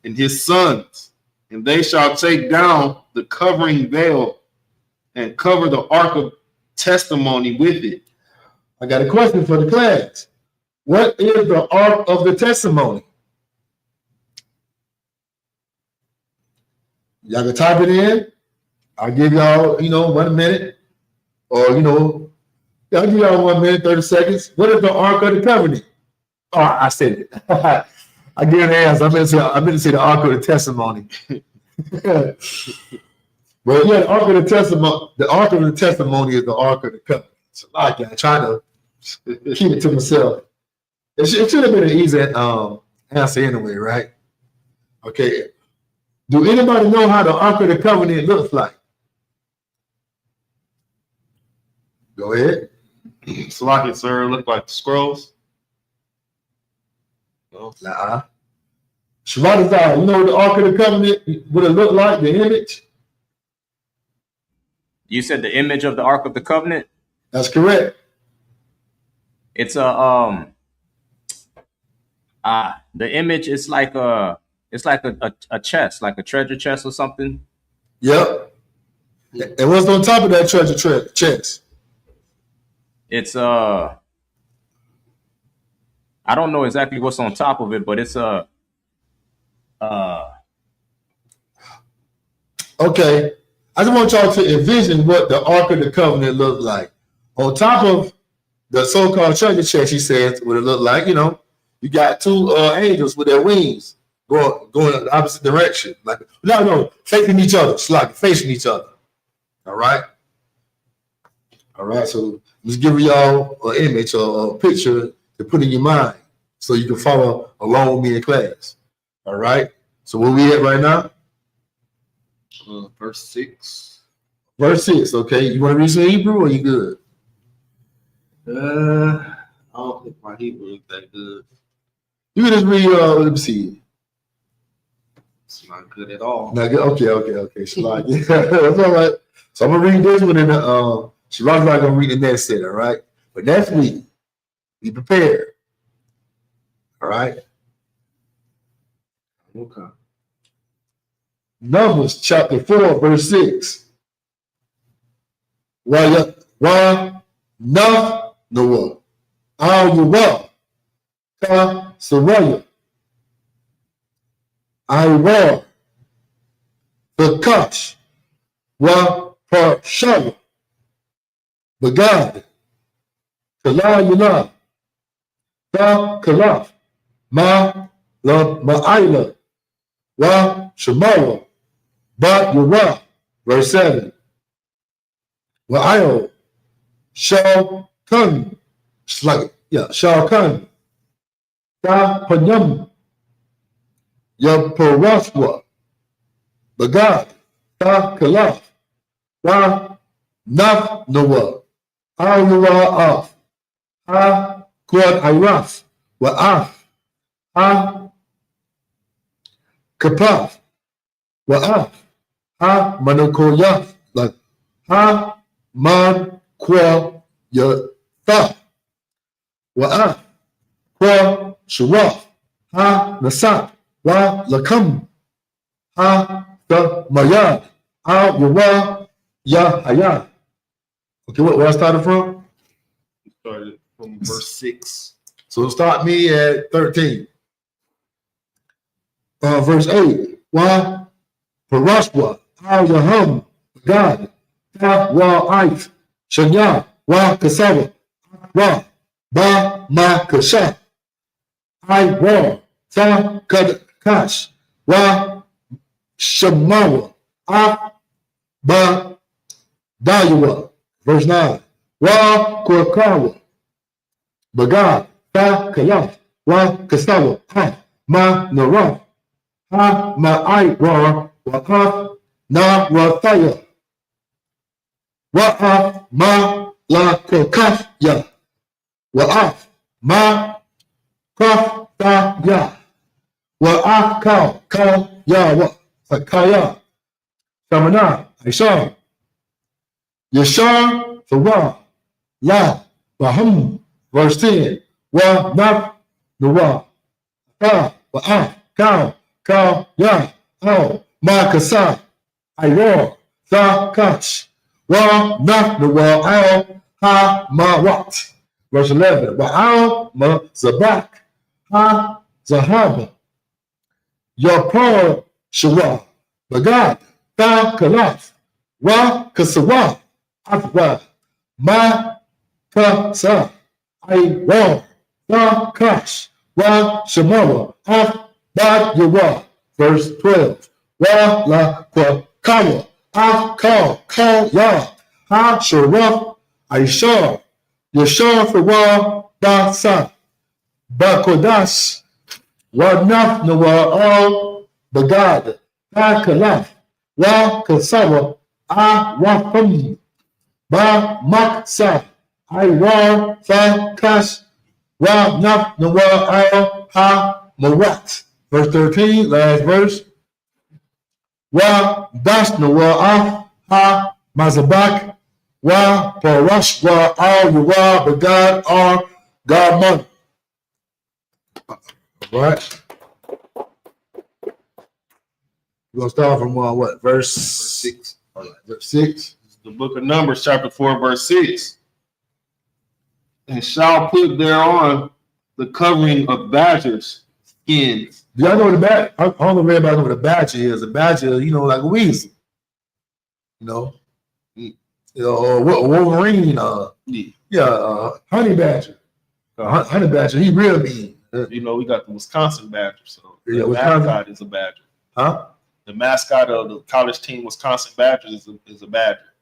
and his sons, and they shall take down the covering veil and cover the ark of testimony with it. I got a question for the class. What is the ark of the testimony? Y'all can type it in. I'll give y'all, 1 minute. Or, I'll give y'all 1 minute, 30 seconds. What is the ark of the covenant? Oh, I said it. I give the answer. I meant to say the ark of the testimony. Well, yeah, the ark of the testimony. The ark of the testimony is the ark of the covenant. So I try to keep it to myself. It should have been an easy answer anyway, right? Okay. Do anybody know how the ark of the covenant looks like? Go ahead. Salaki, sir, look like the scrolls. Nah. Shabbat, you know what the ark of the covenant would it look like? The image. You said the image of the ark of the covenant. That's correct. It's the image is like a chest, like a treasure chest or something. Yep. And what's on top of that treasure chest? It's I don't know exactly what's on top of it, but it's okay. I just want y'all to envision what the Ark of the Covenant looked like. On top of the so-called treasure chest, he says, what it looked like, you got two angels with their wings going in the opposite direction. Like no, facing each other. It's like facing each other. All right. So let's give y'all an image or a picture to put in your mind so you can follow along with me in class. All right. So where we at right now? Verse 6. Verse 6, okay. You want to read some Hebrew or you good? I don't think my Hebrew is that good. You can just read, let me see. It's not good at all. Not good. Okay. Shalak. That's all right. So I'm gonna read this one, and Shalak's not gonna read the next set, all right? But next week, be prepared. All right. Okay. Numbers chapter 4, verse 6. Why na Noah? Al Yuwa ka Saraya. I war the Kosh wa Parshava. Bagad. Kala Yula. Ta Kalaf. Ma la Ma'ila. Wa Shemara. Ba Yura. Verse 7. Wa'ayo. Shal Kun. Shal Kun. Ta Panyam. Yaparaswa. Bagad. Ta Kalaf. Wa Naf Noah. Al Af. Ha Quad Iraf. Wa'af. Ha Kapaf. Wa'af. Ha Manakoyaf. Ha Man Kwa Yatha. Wa'af. Kwa Sharaf. Ha Nasat. Wa Lakam. Ha the Mayad. Al Yawa Ya Hayat. Okay, where I started from? Started from verse 6. So start me at 13. Verse 8. Wa Parashwa. Al Yaham. God. Ta Wa Aif. Shanya. Wa Kasava. Wa Ba Ma Kasha. I Wa. Ta Kash. Wa Shamawa. A Ba Dayawa. Verse 9. Wa Korkawa. Bagad. Ta Kalaf. Wa Kasawa. Ha Ma Naraf. Ha Ma Wa Wa Na Wa Thaya. Wa Ma La Kokaf Ya. Wa Ma Kaf Ta Ya. Wa Ka Ya Wa Kaya. Samana Aishar. Yashar Fawa La Baham. Verse 10. Wa Naf Nawa. Ka Wa Ka Ya. Al Ma Kasa. Iwar. Tha Kash. Wa Naf Nawa Al Ha Ma Wat. Verse 11. Wa Al Ma Zabak. Ha Zahaba. Yapar Shara. Bagad. Ta Kalaf. Wa Kasawa. Afwa. Ma Kasa. Iwar. Tha Kash. Wa Shamara. Af Bad Yawa. Verse 12. Wa La Kwakawa. Af Ka Ya. Ha Sharaf. Aishar. Yashar Fawa Da Sa. Bakodas. Wa Naf Nawa Al Bagad. Ta Kalaf. Wa Kasawa. A Wafam. Ba Maksa. I War Fa Kash. Wa Naf Nawa Al Ha Mawat. Verse 13, last verse. Wa Das Nawa Al Ha Mazabak. Wa Parash Wa Al Yuwa Bagad Ar Garman. All right. We're going to start from what? Verse 6. Verse 6. The book of Numbers, chapter 4, verse 6. And shall put thereon the covering of badgers' skins. Do y'all know what a badger? I don't know if everybody know what a badger is. A badger, like a weasel. Or Wolverine. Honey badger. Honey badger, he real mean. We got the Wisconsin Badger, so the Wisconsin. mascot is a badger. Huh? The mascot of the college team, Wisconsin Badgers, is a badger.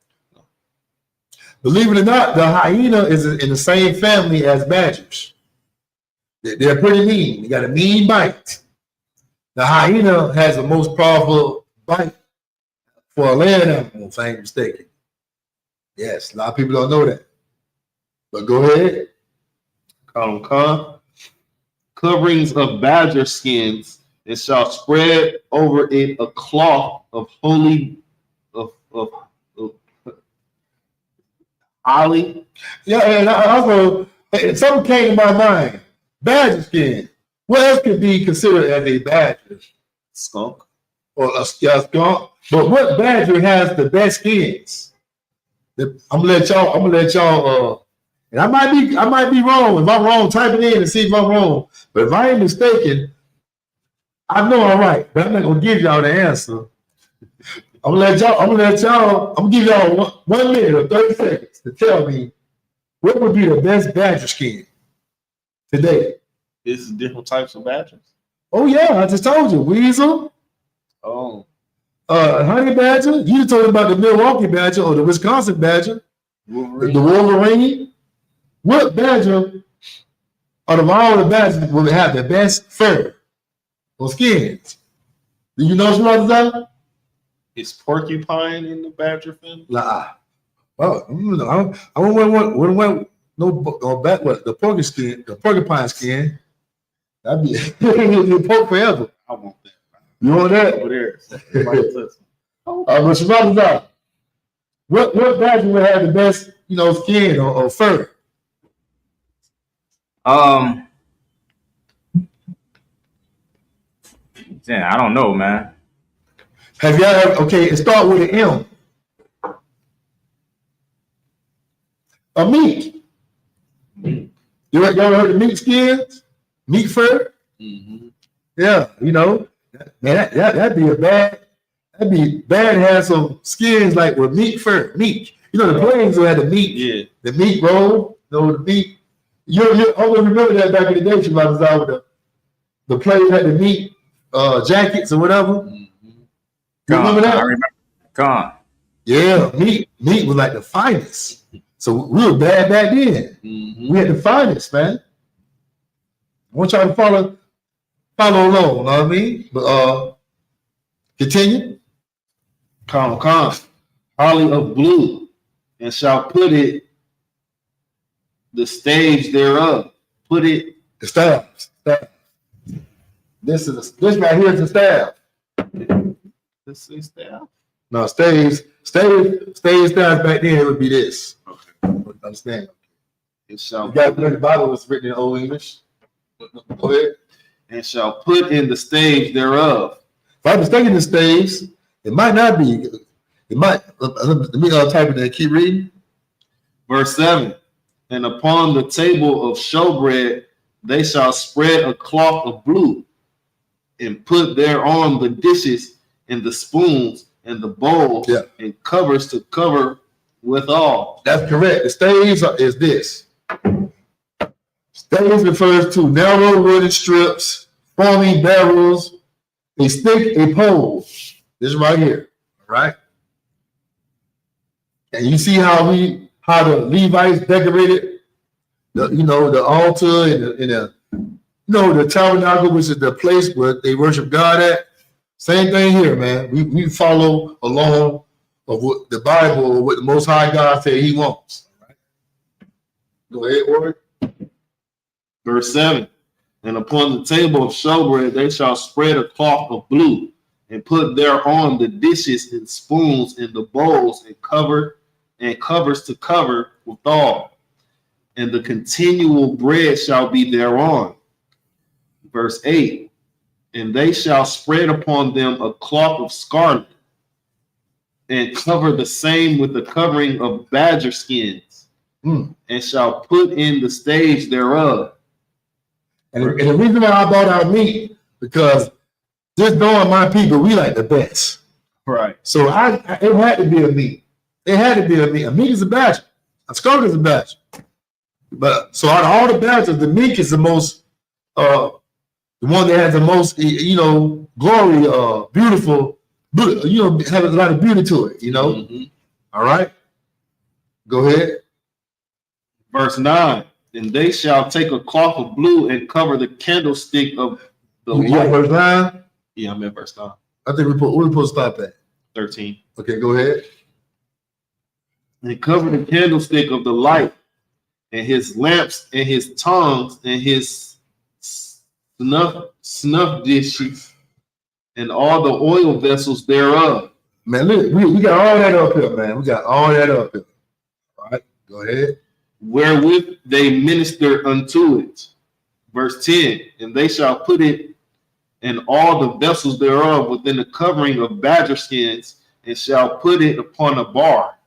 Believe it or not, the hyena is in the same family as badgers. They're pretty mean. They got a mean bite. The hyena has the most powerful bite for a land animal, if I ain't mistaken. Yes, a lot of people don't know that. But go ahead. Coverings of badger skins, and shall spread over it a cloth of of holly. Yeah, and I also, something came to my mind. Badger skin. What else could be considered as a badger? Skunk. Or a skunk? But what badger has the best skins? I'm gonna let y'all. And I might be wrong. If I'm wrong, type it in and see if I'm wrong. But if I ain't mistaken, I know I'm right. But I'm not gonna give y'all the answer. I'm gonna give y'all 1 minute or 30 seconds to tell me what would be the best badger skin today. It's different types of badgers. Oh yeah, I just told you. Weasel. Oh. Honey badger. You just told me about the Milwaukee badger or the Wisconsin badger. Wolverine. The Wolverine. What badger out of all the badgers will have the best fur or skins? Do you know some others out? Is porcupine in the badger family? Nah. Well, I wouldn't want the porcupine skin. That'd be pork forever. I want that. You want that? Over there. But some others out. What badger would have the best, skin or fur? Yeah, I don't know, man. Have y'all ever, okay, it start with an M. A mink. Y'all ever heard of mink skins? Mink fur? Mm-hmm. Yeah, man, that'd be bad to have some skins like with mink fur. Mink. The planes will have the mink. Yeah. The mink roll. The mink. You always remember that back in the day, you might have with the planes had the mink jackets or whatever. Mm-hmm. You remember that? I remember. Con. Yeah, meat was like the finest. So we were bad back then. Mm-hmm. We had the finest, man. I want y'all to follow along, you know what I mean? But continue. Holly of blue, and shall put it the stage thereof. Put it The staff. This right here is the staff. This is staff. No, stage staff back then it would be this. Okay. Understand? It shall You got the Bible was written in Old English. Go ahead. And shall put in the stage thereof. If I'm mistaken the stage, it might not be. It might. Let me type it in. Keep reading. Verse 7. And upon the table of showbread they shall spread a cloth of blue, and put thereon the dishes and the spoons and the bowls, and covers to cover withal. That's correct. The staves is this. Staves refers to narrow wooden strips forming barrels, a stick, a pole. This right here, right? And you see how the Levites decorated the altar and the tabernacle, which is the place where they worship God at. Same thing here, man. We follow along of what the Bible or what the Most High God said He wants. All right. Go ahead, Warren. Verse 7. And upon the table of showbread they shall spread a cloth of blue, and put thereon the dishes and spoons and the bowls, and covers to cover withal. And the continual bread shall be thereon. Verse 8. And they shall spread upon them a cloth of scarlet, and cover the same with the covering of badger skins, and shall put in the stage thereof. And the reason why I bought our meat, because just knowing my people, we like the best. Right. So it had to be a meat. It had to be a meat. A meat is a badger. A skunk is a badger. But so out of all the badgers, the meat is the most, the one that has the most, glory, beautiful, have a lot of beauty to it, Mm-hmm. All right. Go ahead. Verse 9. And they shall take a cloth of blue and cover the candlestick of the light. Verse 9? Yeah, I'm at verse 9. I think we're supposed to stop at 13. Okay, go ahead. and cover the candlestick of the light, and his lamps, and his tongues, and his snuff dishes, and all the oil vessels thereof. Man, look, we got all that up here, man. We got all that up here. All right, go ahead. Wherewith they minister unto it. Verse 10, and they shall put it and all the vessels thereof within the covering of badger skins, and shall put it upon a bar.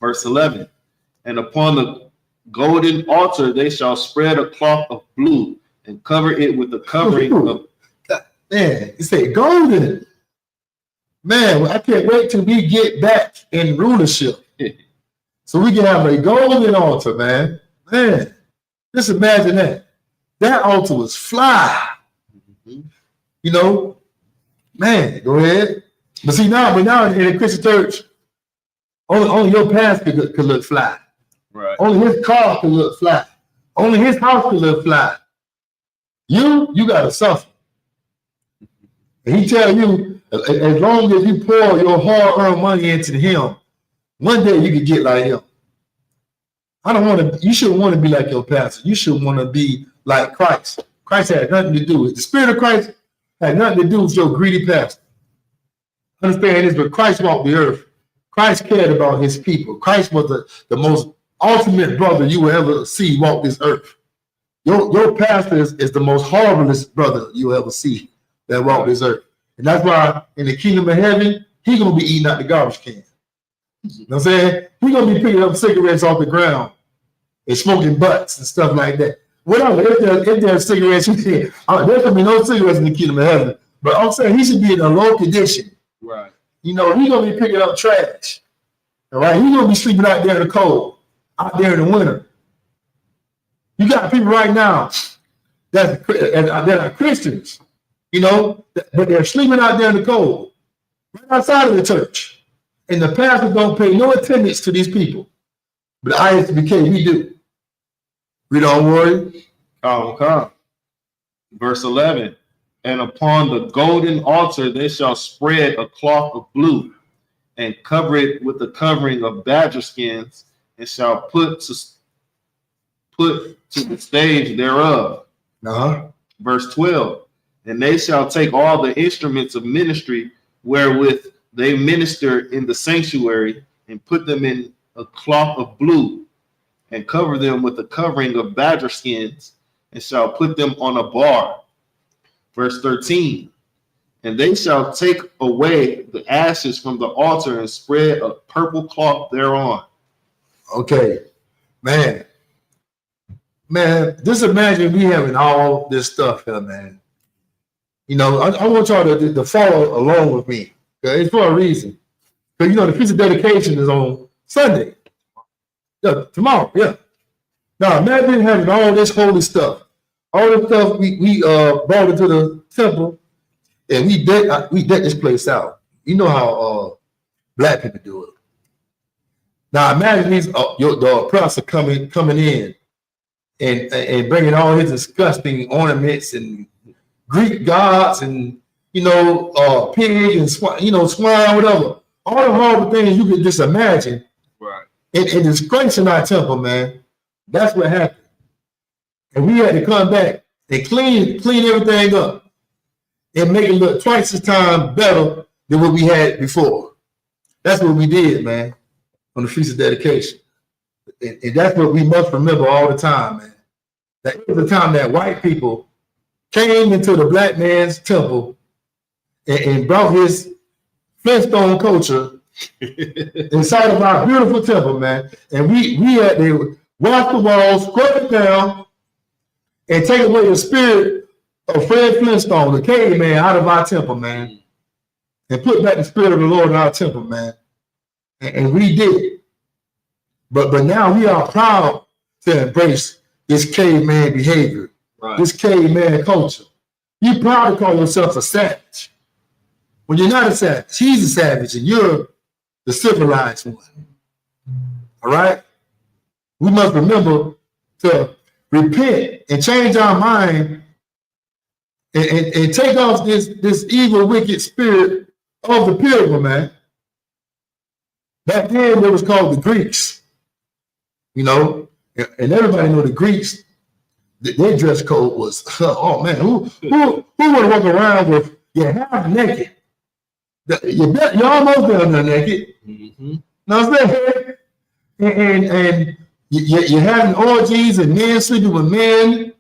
Verse 11, and upon the golden altar they shall spread a cloth of blue, and cover it with the covering of... Man, you say golden. Man, I can't wait till we get back in rulership. So we can have a golden altar, man. Man, just imagine that. That altar was fly. You know, man, go ahead. But see, now in a Christian church, only your pastor could look fly. Right. Only his car could look fly. Only his house could look fly. You got to suffer. And he tell you, as long as you pour your hard-earned money into him, one day you could get like him. You shouldn't want to be like your pastor. You should want to be like Christ. Christ had nothing to do with it. The Spirit of Christ had nothing to do with your greedy pastor. Understand this, but Christ walked the earth. Christ cared about his people. Christ was the most ultimate brother you will ever see walk this earth. Your pastor is the most horriblest brother you will ever see that walk this earth. And that's why in the kingdom of heaven, he's going to be eating out the garbage can. You know what I'm saying? He's going to be picking up cigarettes off the ground and smoking butts and stuff like that. Whatever, if there's cigarettes, there's going to be no cigarettes in the kingdom of heaven. But I'm saying he should be in a low condition. Right. You know, he's going to be picking up trash. All right? He's going to be sleeping out there in the cold, out there in the winter. You got people right now that are Christians, you know, but they're sleeping out there in the cold, right outside of the church. And the pastors don't pay no attendance to these people. But ISBK, we do. We don't worry. Come. Verse 11, and upon the golden altar they shall spread a cloth of blue, and cover it with the covering of badger skins, and shall put to the stage thereof. Verse 12, and they shall take all the instruments of ministry wherewith they minister in the sanctuary, and put them in a cloth of blue, and cover them with the covering of badger skins, and shall put them on a bar. Verse 13, and they shall take away the ashes from the altar and spread a purple cloth thereon. Okay, man, just imagine me having all this stuff here, man. You know, I want y'all to follow along with me. Okay? It's for a reason. Because, you know, the feast of dedication is on Sunday. Yeah, tomorrow, yeah. Now, imagine having all this holy stuff. All this stuff we brought into the temple, and we decked this place out. You know how black people do it. Now, imagine the oppressor coming in and bringing all his disgusting ornaments and Greek gods and, you know, pig and swine, whatever. All the horrible things you could just imagine. Right. And disgracing our temple, man. That's what happened. And we had to come back and clean everything up and make it look twice as time better than what we had before. That's what we did, man, on the Feast of Dedication. And that's what we must remember all the time, man. That it was the time that white people came into the black man's temple and brought his Flintstone culture inside of our beautiful temple, man. And we had to wash the walls, scrub it down, and take away the spirit of Fred Flintstone, the caveman, out of our temple, man. And put back the spirit of the Lord in our temple, man. And we did it. But now we are proud to embrace this caveman behavior, right. This caveman culture. You're proud to call yourself a savage. When you're not a savage, he's a savage, and you're the civilized one. All right? We must remember to repent and change our mind and take off this evil, wicked spirit of the pilgrim, man. Back then, it was called the Greeks. You know, and everybody know the Greeks. Their dress code was, oh man, who would walk around with your half naked? You're almost down there naked. Mm-hmm. Know what I'm saying? And you're having orgies and men sleeping with men,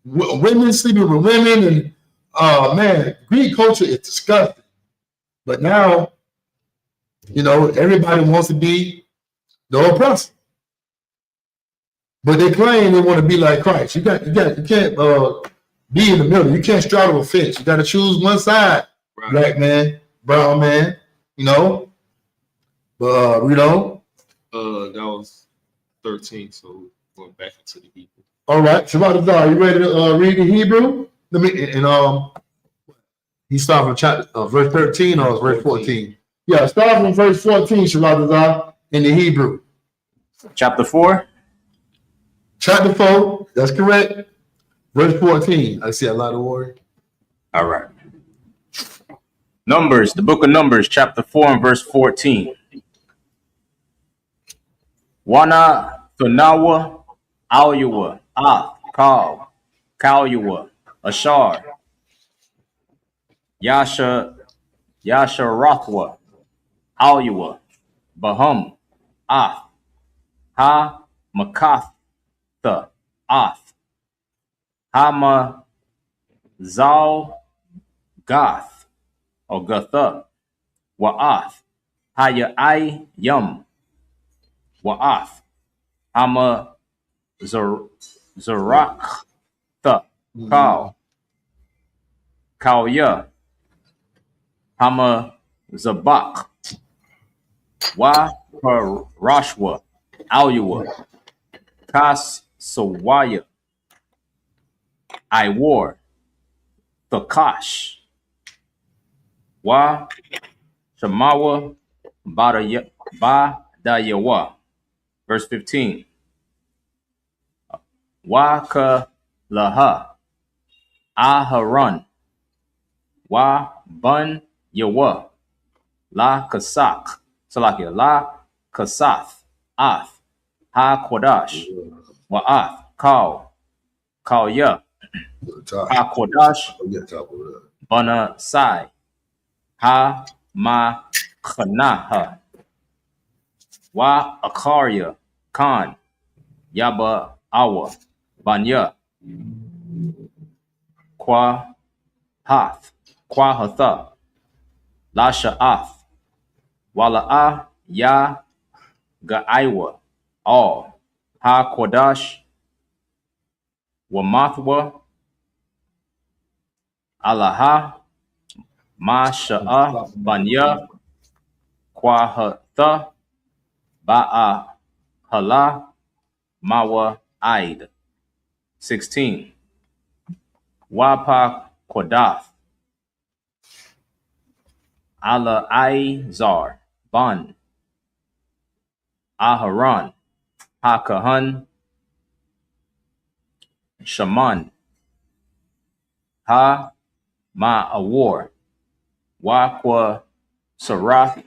women sleeping with women, and man, Greek culture is disgusting. But now, you know, everybody wants to be the oppressor. But they claim they want to be like Christ. You can't be in the middle. You can't straddle a fence. You got to choose one side. Right. Black man, brown man, you know. But you know. That was 13, so going back into the Hebrew. All right, Shabbat, are you ready to read the Hebrew? Let me he started from chapter verse 13 or verse 14. Yeah, start from verse 14, Shabbat, in the Hebrew. Chapter 4. Chapter 4, that's correct. Verse 14. I see a lot of word. All right. Numbers, the book of Numbers, chapter 4 and verse 14. Wana Thunawa Alyua Kal Kalyua Ashar Yasharathwa Alyua Bahum Ath Ha Makath the Ath Hama Zal Gath or Gatha Wa'ath Haya I Yum Wa'ath Hama Zarak the Kauya Hama Zabak Wa Rashwa Alyua Kas Sawaya Iwar Thakash Wa Shamawa Badayawa. Verse 15. Wa Ka Laha Aharon Wa Bun Yawa La Kasak Salakia La Kasath Ath Ha Kodash Wa'ath Kal Ya Ha Kodash Bana Sai Ha Ma Khanaha Wa Akarya Khan Yaba Awa Banya Kwa Hatha La Sha'ath Wala'a Ya Ga'aiwa All Ha Kodash Wamathwa Alaha Ma Sha'a Banya Kwahatha Ba'a Hala Mawa Aid. 16. Wapa Kodath Ala Aizar Ban Aharon Hakahan Shaman Ha Ma Awar Wakwa Sarath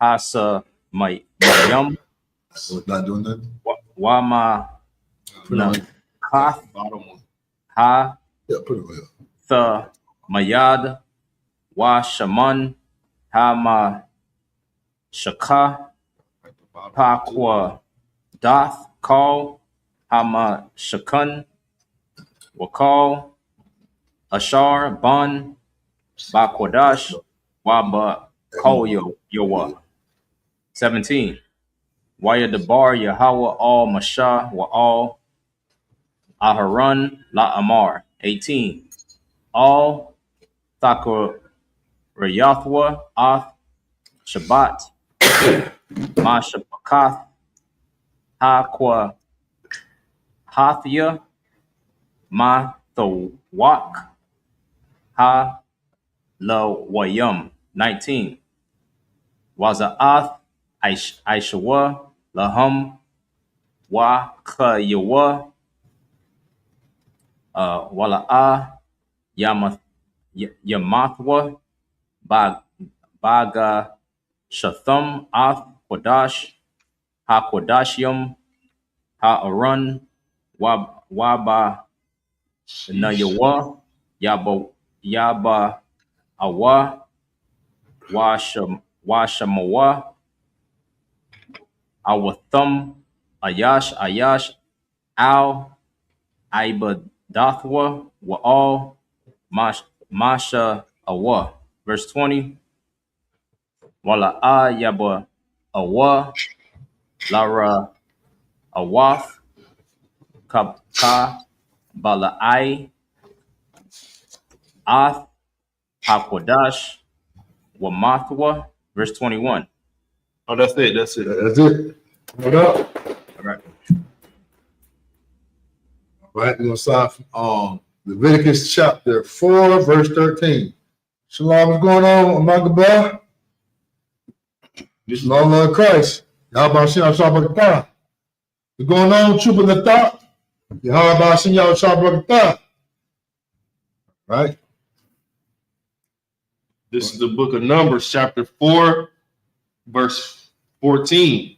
Hasa Mayam Not doing that. Wama Kath Bottom one. Ha Yeah, put it away. The Mayad Wa Shaman Hama Shaka Pakwa Dath Call Hama Shakan Wakal Ashar Ban Bakwadash Waba Koyo Yowa. 17. Waya Debar Yahweh All Masha Wa All Aharon La Amar. 18. All Thakur Rayathwa Ath Shabbat Masha Pakath Hakwa Hathia Ma Thawak Ha Lo Wayum. 19. Waza'ath Aishawa Lahum Wa Kayawa Wala'a Yamathwa Baga Shatham Ath Kodash, Ha Kodashim, Ha Arun, Waba Nayawa, Yaba Awa, Washamawa, Awathum, Ayash, Al, Ibadathwa, Wa'al, Masha Awa. Verse 20. Wala'a Yaba Awa, Lara Awath, Kabka, Bala'ai, Ath, Hakodash, Wamathwa. Verse 21. Oh, that's it. That's it. Hold up. All right. All right, we're going to start from Leviticus chapter 4, verse 13. Shalom, what's going on, Amagabah? Shalom, Lord Christ. Yahweh Shem Shabbat. What's going on, Chupa Natha? Yahweh Shem Shabbat. Right? This is the book of Numbers, chapter 4, verse 14.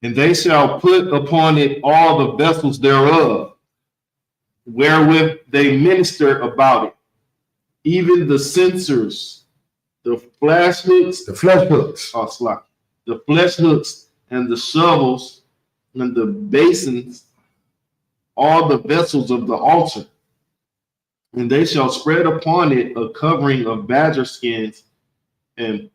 And they shall put upon it all the vessels thereof, wherewith they minister about it, even the censers, the flesh hooks, The flesh hooks. the flesh hooks, and the shovels, and the basins, all the vessels of the altar. And they shall spread upon it a covering of badger skins, and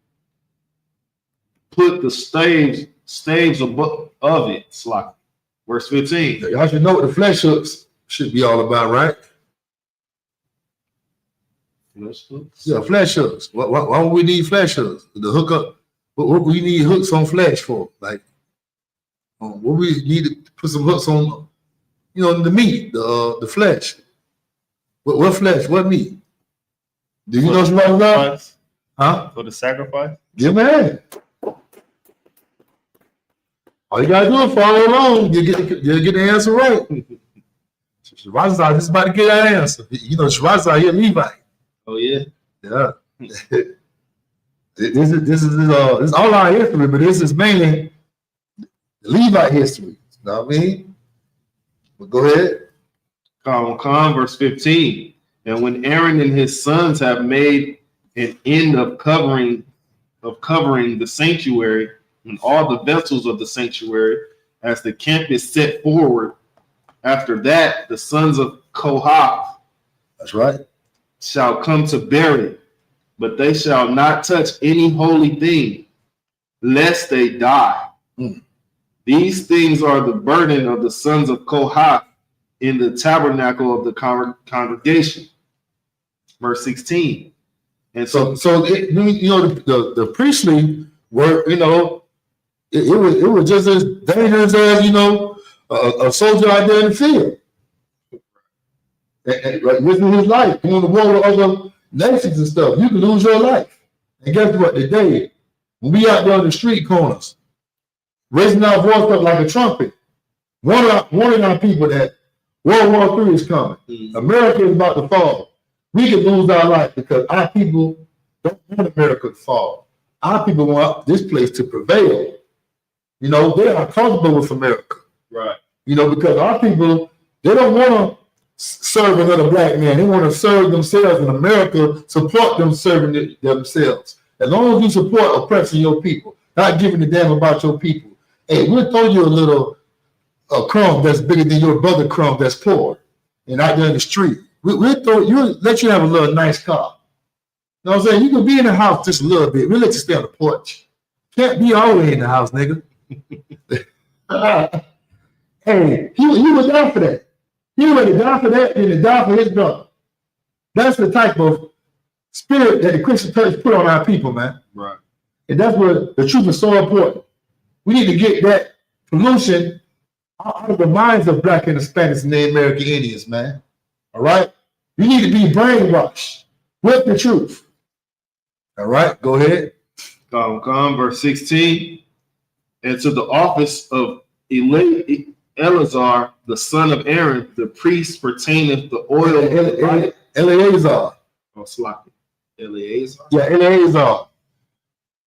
put the staves above of it. Slack. Verse 15. Y'all should know what the flesh hooks should be all about, right? Flesh hooks? Yeah, flesh hooks. Why would we need flesh hooks? The hook up. What we need hooks on flesh for? Like, what we need to put some hooks on, the meat, the flesh. What flesh? What meat? Do you know what's wrong about? Huh? For the sacrifice? Yeah, man. All you gotta do is follow along. You get the answer right. Shirazah, this is about to get that answer. Shirazah, you're Levite. Oh yeah. Yeah. This is all our history, but this is mainly Levite history. You know what I mean? But go ahead. Verse 15. And when Aaron and his sons have made an end of covering the sanctuary and all the vessels of the sanctuary, as the camp is set forward, after that the sons of Kohath, That's right, shall come to bear it, but they shall not touch any holy thing, lest they die. These things are the burden of the sons of Kohath in the tabernacle of the congregation. Verse 16. And so the priestly were, it was just as dangerous as a soldier out there in the field, and risking his life, going to war with other nations and stuff. You can lose your life. And guess what? Today, when we out there on the street corners, raising our voice up like a trumpet, warning our people that World War III is coming. America is about to fall. We can lose our life because our people don't want America to fall. Our people want this place to prevail. They are comfortable with America. right. Because our people, they don't want to serve another black man. They want to serve themselves, and America support them serving themselves. As long as you support oppressing your people, not giving a damn about your people. Hey, we'll throw you a crumb that's bigger than your brother crumb that's poor and out there in the street. We'll let you have a little nice car. You know what I'm saying? You can be in the house just a little bit. We'll let you stay on the porch. Can't be all the way in the house, nigga. Hey, he would die for that. He would die for that and to die for his brother. That's the type of spirit that the Christian church put on our people, man. Right. And that's where the truth is so important. We need to get that pollution out of the minds of Black and Hispanics and Native American Indians, man. All right? You need to be brainwashed with the truth. All right, go ahead. Verse 16. And to the office of Eleazar, the son of Aaron, the priest, pertaineth the oil. Eleazar. Oh, sloppy. Eleazar. Yeah, Eleazar.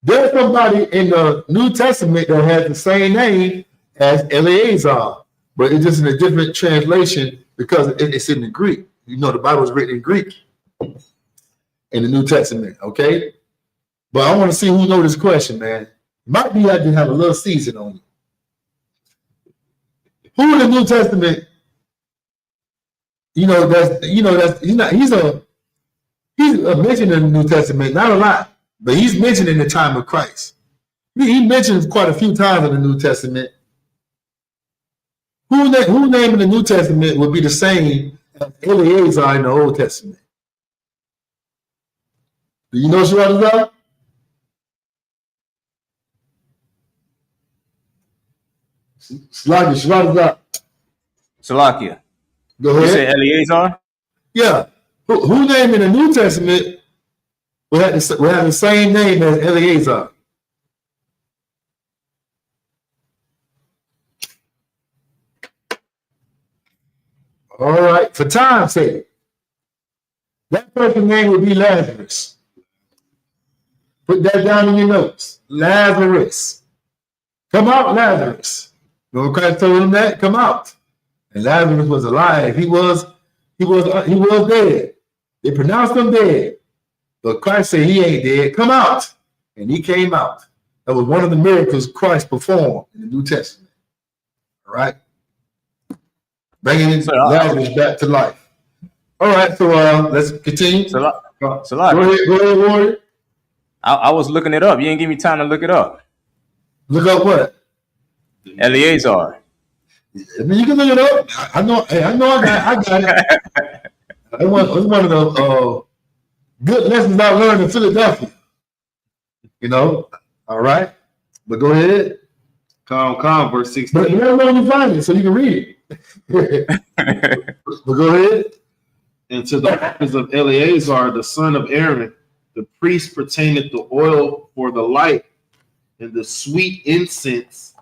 There's somebody in the New Testament that has the same name as Eleazar, but it's just in a different translation because it's in the Greek. You know, the Bible is written in Greek in the New Testament, okay? But I want to see who knows this question, man. Might be I can have a little season on it. Who in the New Testament, he's mentioned in the New Testament, not a lot, but he's mentioned in the time of Christ. He mentions quite a few times in the New Testament. Who name in the New Testament would be the same as Eleazar in the Old Testament? Do you know Shwadazar? Shwadazar. Salakia. Go ahead. You said Eleazar? Yeah. Who name in the New Testament will have the same name as Eleazar? All right. For time's sake, that person's name would be Lazarus. Put that down in your notes. Lazarus. Come out, Lazarus. When Christ told him that, come out. And Lazarus was alive. He was dead. They pronounced him dead. But Christ said he ain't dead. Come out. And he came out. That was one of the miracles Christ performed in the New Testament. All right. Bringing Lazarus back to life. All right. So let's continue. Salakia. Go ahead, Warrior. I was looking it up. You didn't give me time to look it up. Look up what? Eleazar. I mean, you can look it up. I know I got it. It was one of the good lessons I learned in Philadelphia. You know, all right. But go ahead. Calm, verse 16. But let me know when you find it so you can read it. But go ahead. And to the office of Eleazar, the son of Aaron, the priest pertaineth the oil for the light, and the sweet incense,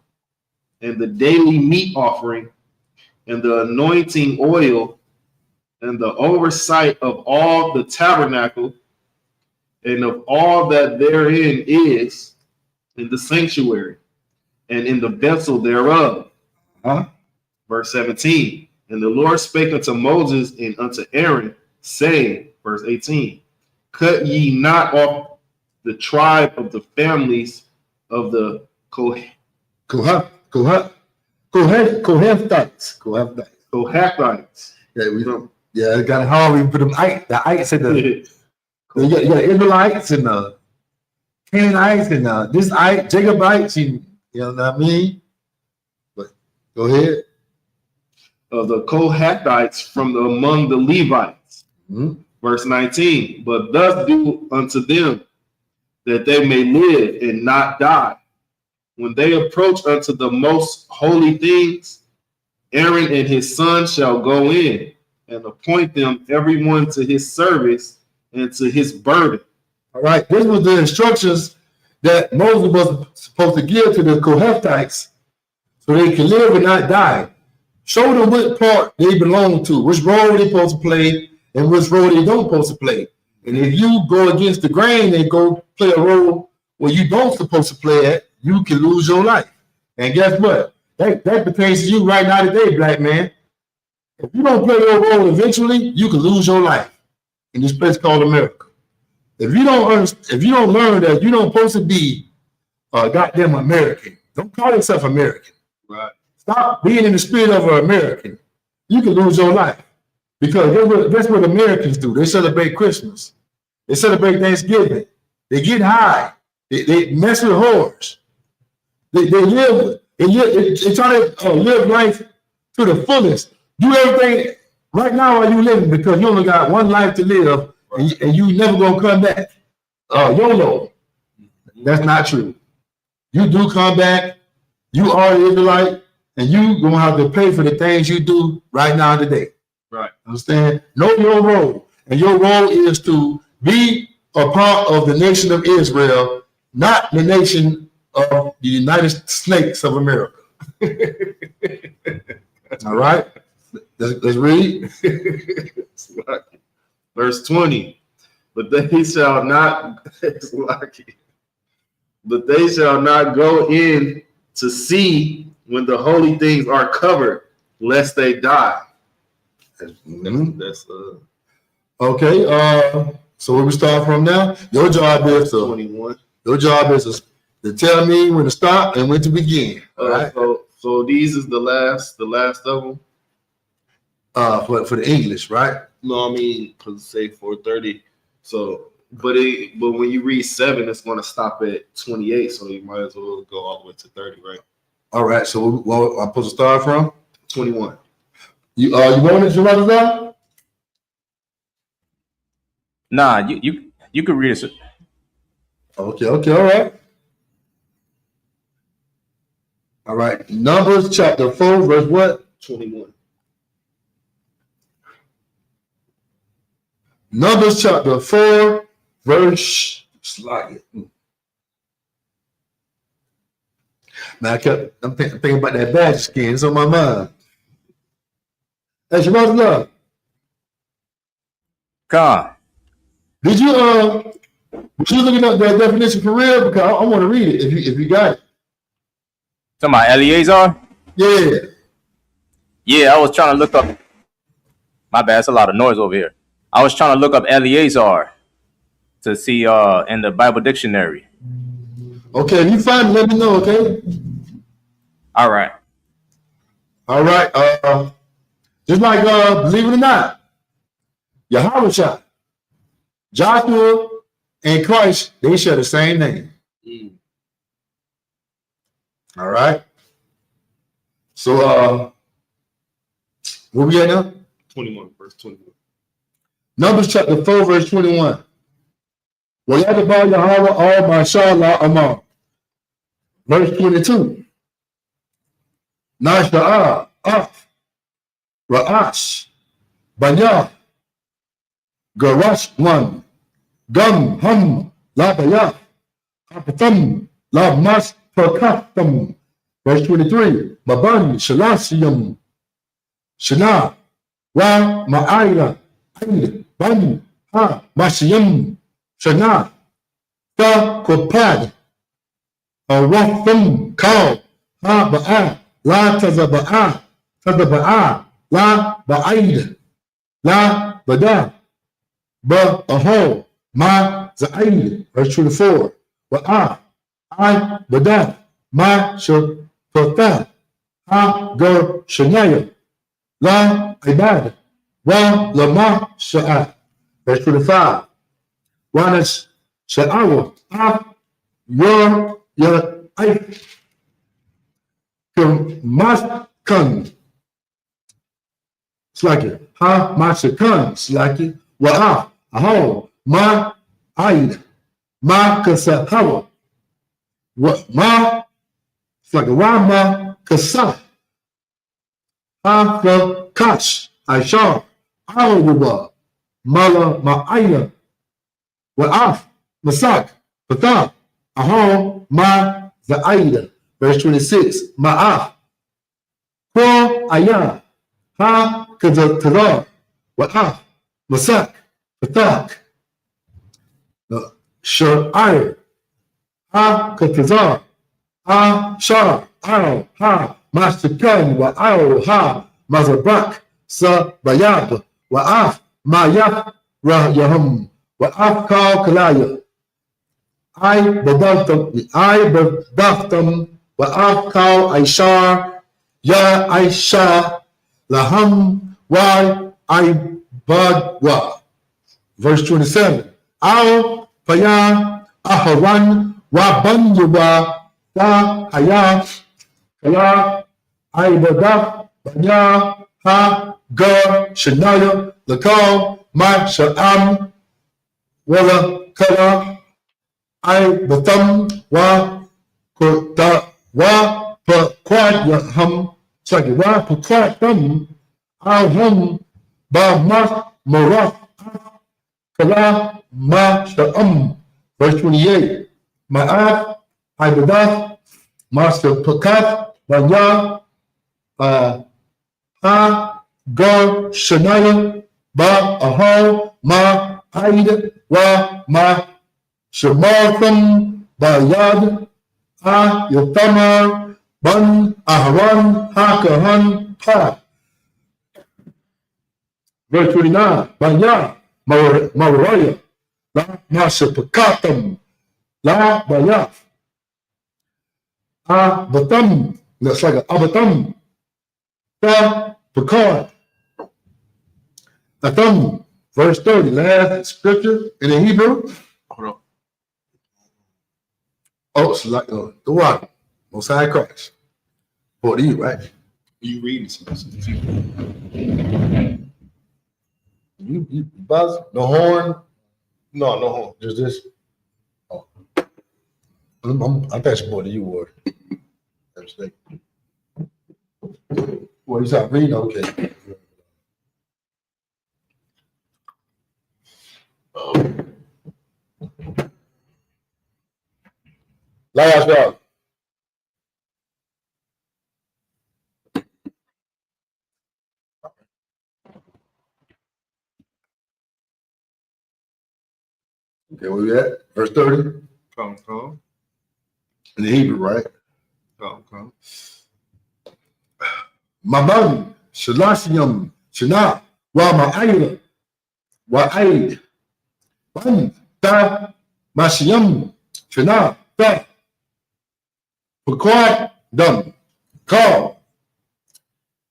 and the daily meat offering, and the anointing oil, and the oversight of all the tabernacle, and of all that therein is in the sanctuary, and in the vessel thereof. Verse 17. And the Lord spake unto Moses and unto Aaron, saying, verse 18, cut ye not off the tribe of the families of the Kohathites. Yeah, we don't. Yeah, it got hard. We put them the ites and the Israelites and the Canaanites and this Jacobites. You know what I mean? But go ahead. Of the Kohathites from among the Levites. Mm-hmm. Verse 19. But thus do unto them that they may live and not die. When they approach unto the most holy things, Aaron and his sons shall go in and appoint them everyone to his service and to his burden. All right. This was the instructions that Moses was supposed to give to the Kohathites so they can live and not die. Show them what part they belong to, which role they're supposed to play, and which role they don't supposed to play. And if you go against the grain and go play a role where you don't supposed to play at, you can lose your life. And guess what? That pertains to you right now today, black man. If you don't play your role eventually, you can lose your life in this place called America. If you don't learn that you don't supposed to be a goddamn American, don't call yourself American. Right. Stop being in the spirit of an American. You can lose your life. Because that's what Americans do. They celebrate Christmas. They celebrate Thanksgiving. They get high. They mess with whores. They try to live life to the fullest. Do everything right now while you living because you only got one life to live and you never gonna come back. YOLO. That's not true. You do come back. You are an Israelite, and you gonna have to pay for the things you do right now today. Right. Understand? Know your role, and your role is to be a part of the nation of Israel, not the nation of the United Snakes of America. All right. Let's read. Verse 20. But they shall not but they shall not go in to see when the holy things are covered, lest they die. That's Okay. So where we start from now? Your job is to 21. Your job is to tell me when to stop and when to begin. All right. So these is the last of them. For the English, right? No, I mean, because say 4:30. So, but when you read 7, it's going to stop at 28. So you might as well go all the way to 30, right? All right. So what I'm supposed to start from? 21. You want it to write it down? Nah, you could read it. Okay. All right. All right. Numbers chapter 4, verse what? 21. Numbers chapter 4, verse slide. Man, I'm thinking about that badger skin. It's on my mind. Hey, Shabbat love. Con. Did you looking up that definition for real? Because I want to read it if you got it. Talking about Eleazar? Yeah. Yeah, I was trying to look up. My bad, it's a lot of noise over here. I was trying to look up Eleazar to see in the Bible dictionary. Okay, if you find it, let me know, okay? All right. All right. Just like believe it or not, Yahushua, Joshua, and Christ, they share the same name. All right. So where we at now? 21, verse 21. Numbers chapter 4, verse 21. Wayadabah Yahweh all mashallah among. Verse 22. Nasha'ah, Ra'ash, Banya, Garash one, Gum, Hum, Labaya, Apatham, Lamas, Perkatham. Verse 23. Maban, Shalasium, Shana, Wa, Ma'aira, Ain, Ban, Ha, Masiyam, Shana, Ta, Kopad, Ratham, Kal, Ha, Ba'a, La, Tazaba'a, La, Ba'aid, La, Bada, Ba'aho, Ma, Za'aid. Verse 24. Wa'a, I, Bada, Ma, Shafata, Ha, Gur, Shanaya, La, Ibad, Wa, Lama, Sha'a. Verse 25. Wanas, Sha'awa, Ha, Your, I, Maskan, Slaki, Ha, Masakan, Slaki, Wa'a, Aho, Ma, Aid, Ma, Kasahawa, Ma, Slaki, Wa, Ma, Kasa, Ha, Kash, Aishar, Awa, Mala, Ma'aya, Wa'af, Masak, Patha, Aho, Ma, Za'aida. Verse 26. Ma'af, Ko, Ayah, Ha, Kazatara, Wa'af, Masak, Patak, Sha'ir, Ha, Katazar, Ha, Shar, Ao, Ha, Mastakan, Wa'ao, Ha, Mazabak, Sa, Bayab, Wa'af, Ma'yaf, Yahum, Wa'af, Kal, Kalaya. I badaftam wa'afkal Aishar Ya Aisha Laham Wa Ibadwa. Verse 27. Al Paya Aharan Wa Banyuwa Da Haya Kaya Ibadaf Banya Ha Gar Shanaya Lakal Ma Sha'am Wala Kala I Batam Wa Kota Wa Pakwad Yaham Saki Wa Pakwatam Ahum Ba Mas Maraf Kala Ma Sha'am. Verse 28. Ma'af Ibadah Master Pakat Banya Ha Gar Shanaya Ba Ahal Ma Aid Wa Ma Shamartham Bayad, Ha, Yotamar, Ban, Aharon, Ha, Kahan, Pa. Verse 29, Bayad, Maraya, La, Masapakatam, La, Bayad, Abatam, that's like an Abatam, Ta, Pekar, Atam, verse 30, last scripture in the Hebrew. Hold on. Oh, it's like the rock, Most High Christ. 40, right? You reading something? You buzz? No horn? No, no horn. Just this. Oh. I'm passing more than you were. Well, you start reading? Okay. Last one. Okay, where we at? Verse 30? Come. In the Hebrew, right? Come. Maman, Shalashiyam, Shana, Wa Ma'ayla, Wa Aid, Ban, Ta, Mashiyam, Shana, Ta, Pequad, Dum, Call,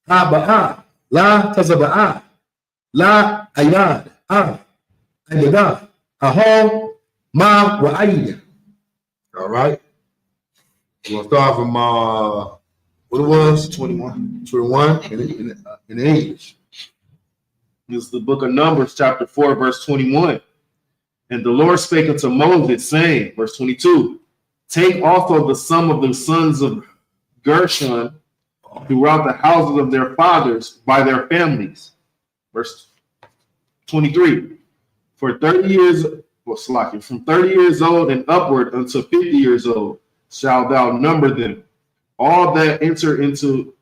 Ha Ba'a, La Tazaba'a, La Ayad, Ha, Ayada, Aho, Ma Wa Aid. All right. We'll start from what it was? 21. 21 in English. This is the book of Numbers, chapter 4, verse 21. And the Lord spake unto Moses, saying, verse 22, take also the sum of the sons of Gershon throughout the houses of their fathers by their families. Verse 23, for 30 years, from 30 years old and upward unto 50 years old, shalt thou number them. All that enter into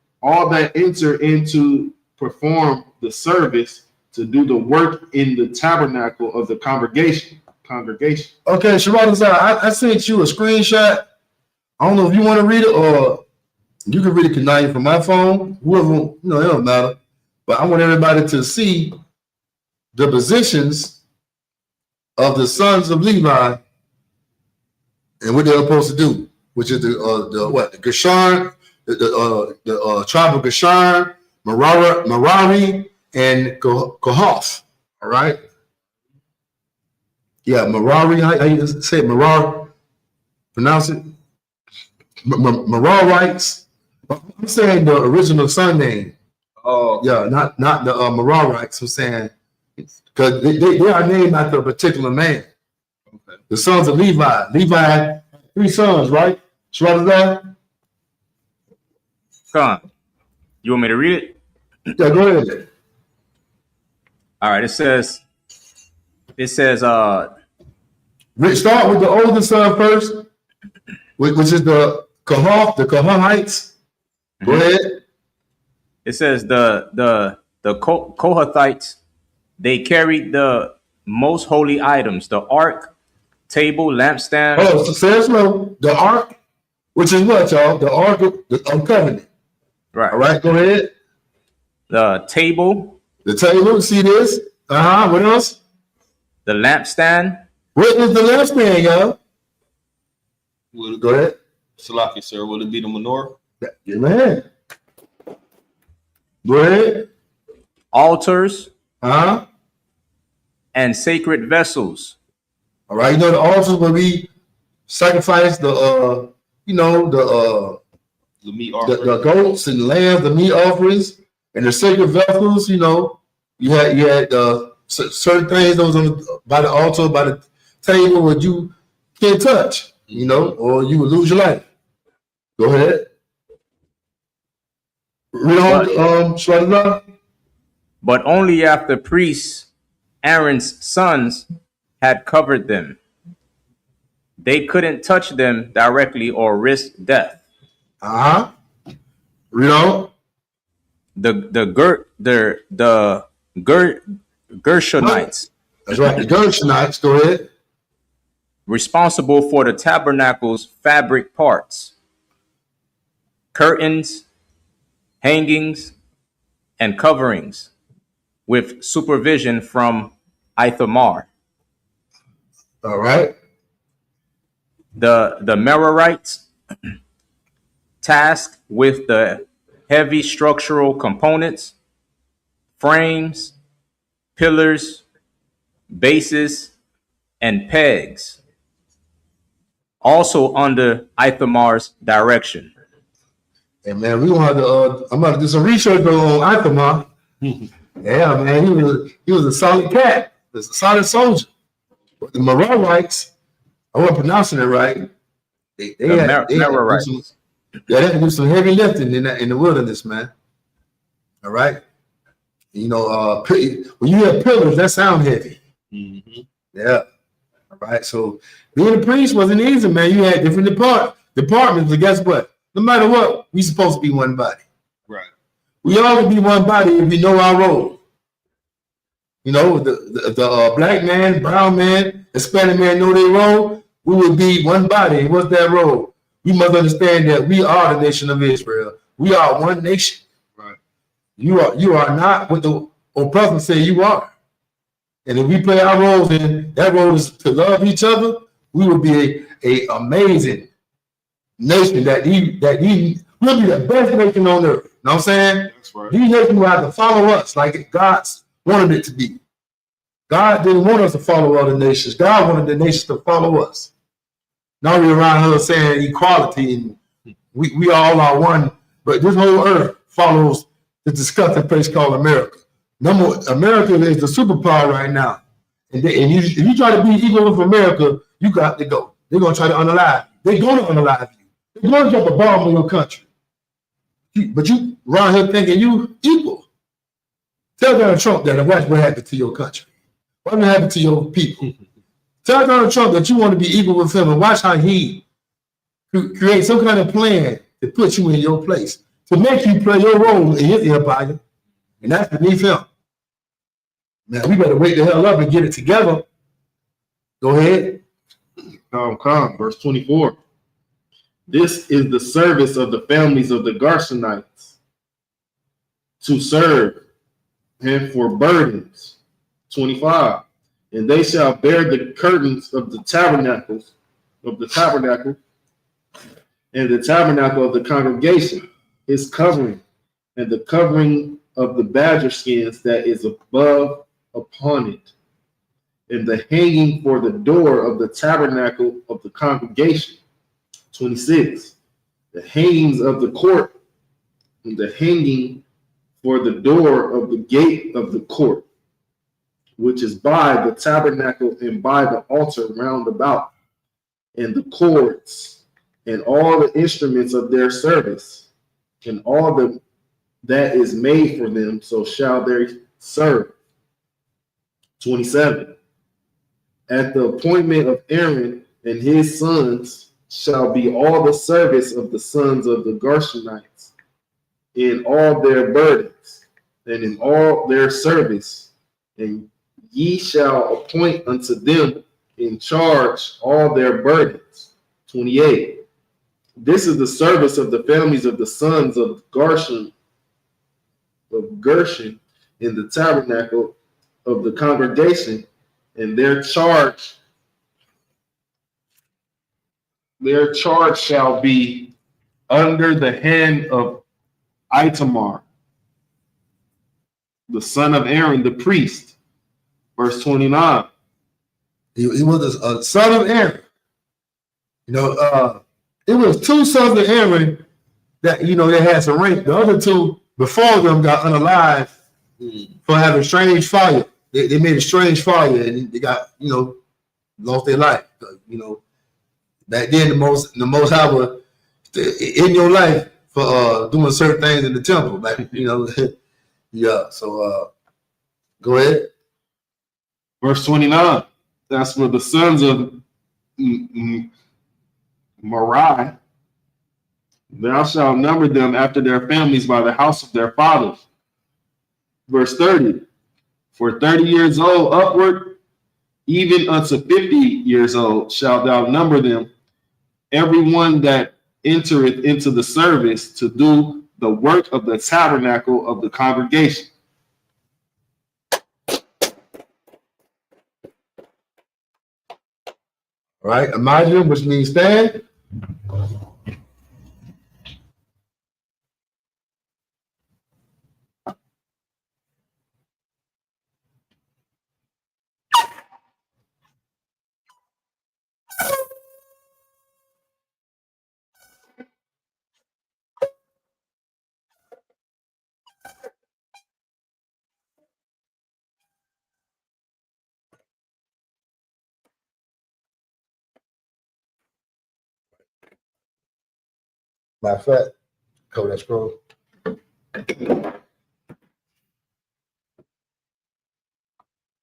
perform the service to do the work in the tabernacle of the congregation. Okay, Shabbat, I sent you a screenshot. I don't know if you want to read it or you can read it tonight from my phone. Whoever, it don't matter. But I want everybody to see the positions of the sons of Levi and what they're supposed to do, which is the Gershon, the tribe of Gershon, Merari, and Kohath. All right. Yeah, Merari. How you say it? Merari? Pronounce it. Merarites. I'm saying the original son name. Oh, yeah, not the Merarites. I'm saying because they are named after a particular man. Okay. The sons of Levi. Levi had 3 sons, right? Shradazai? Come on. You want me to read it? Yeah, go ahead. All right. It says, start with the oldest son first, which is the Kohathites. Go ahead. It says the Kohathites, they carried the most holy items, the ark, table, lampstand. Oh, so say it slow. The ark, which is what, y'all? The ark of the covenant. Right. All right, go ahead. The table. The table, see this? What else? The lampstand. What is the lampstand, y'all? Go ahead. Salaki, sir, will it be the menorah? Get my hand. Go ahead. Altars. And sacred vessels. All right, the altars where we sacrifice the meat offerings, the goats and lambs, the meat offerings, and the sacred vessels. You had certain things that was by the altar, by the table, where you can't touch, or you would lose your life. Go ahead. Read on, but only after priests, Aaron's sons, had covered them. They couldn't touch them directly or risk death. Read on. The Gershonites. That's right. The Gershonites. Go ahead. responsible for the tabernacle's fabric parts, curtains, hangings, and coverings, with supervision from Ithamar. All right. The Merarites, tasked with the heavy structural components, frames, pillars, bases, and pegs, also under Ithamar's direction. Hey man, we gonna have to. I'm about to do some research on Ithamar. Yeah, man, he was a solid cat, a solid soldier. But the Merarites, I wasn't pronouncing it right. They had to do some heavy lifting in the wilderness, man. All right, you know, when you have pillars, that sound heavy. Mm-hmm. Yeah. All right. So being a priest wasn't easy, man. You had different departments, but guess what? No matter what, we supposed to be one body. Right. We all can be one body if we know our role. You know, the black man, brown man, Hispanic man know their role. We would be one body. What's that role? We must understand that we are the nation of Israel. We are one nation. Right. You are not what the oppressor say you are. And if we play our roles, and that role is to love each other, we will be a amazing nation we'll be the best nation on earth. You know what I'm saying? That's right. These nations will have to follow us like God's wanted it to be. God didn't want us to follow other nations. God wanted the nations to follow us. Now we're around here saying equality and we all are one, but this whole earth follows the disgusting place called America. America is the superpower right now. And if you try to be equal with America, you got to go. They're going to try to unalive you. They're going to unalive you. They're going to drop a bomb on your country. But you around here thinking you equal. Tell Donald Trump that and watch what happened to your country. What happened to your people. Tell Donald Trump that you want to be equal with him and watch how he creates some kind of plan to put you in your place, to make you play your role in his empire. And that's beneath him. Now, we better wake the hell up and get it together. Go ahead. Come. Verse 24. This is the service of the families of the Gershonites to serve and for burdens. 25. And they shall bear the curtains of the tabernacle, and the tabernacle of the congregation, his covering, and the covering of the badger skins that is above upon it, and the hanging for the door of the tabernacle of the congregation. 26. The hangings of the court, and the hanging for the door of the gate of the court, which is by the tabernacle and by the altar round about, and the cords, and all the instruments of their service, and all that is made for them, so shall they serve. 27. At the appointment of Aaron and his sons shall be all the service of the sons of the Gershonites in all their burdens and in all their service, and ye shall appoint unto them in charge all their burdens. 28. This is the service of the families of the sons of Gershon in the tabernacle of the congregation, and their charge shall be under the hand of Ithamar, the son of Aaron, the priest. Verse 29. He was a son of Aaron. You know, it was two sons of Aaron that, you know, they had some rank. The other two before them got unalived for having strange fire. They made a strange fire and they got, you know, lost their life. You know, back then the most High was in your life for doing certain things in the temple. Like, you know, yeah. So go ahead. Verse 29. That's for the sons of Merari. Thou shalt number them after their families by the house of their fathers. Verse 30. For 30 years old upward, even unto 50 years old shalt thou number them, every one that entereth into the service to do the work of the tabernacle of the congregation. Right? Imagine, which means stand. Matter of fact, cover that scroll.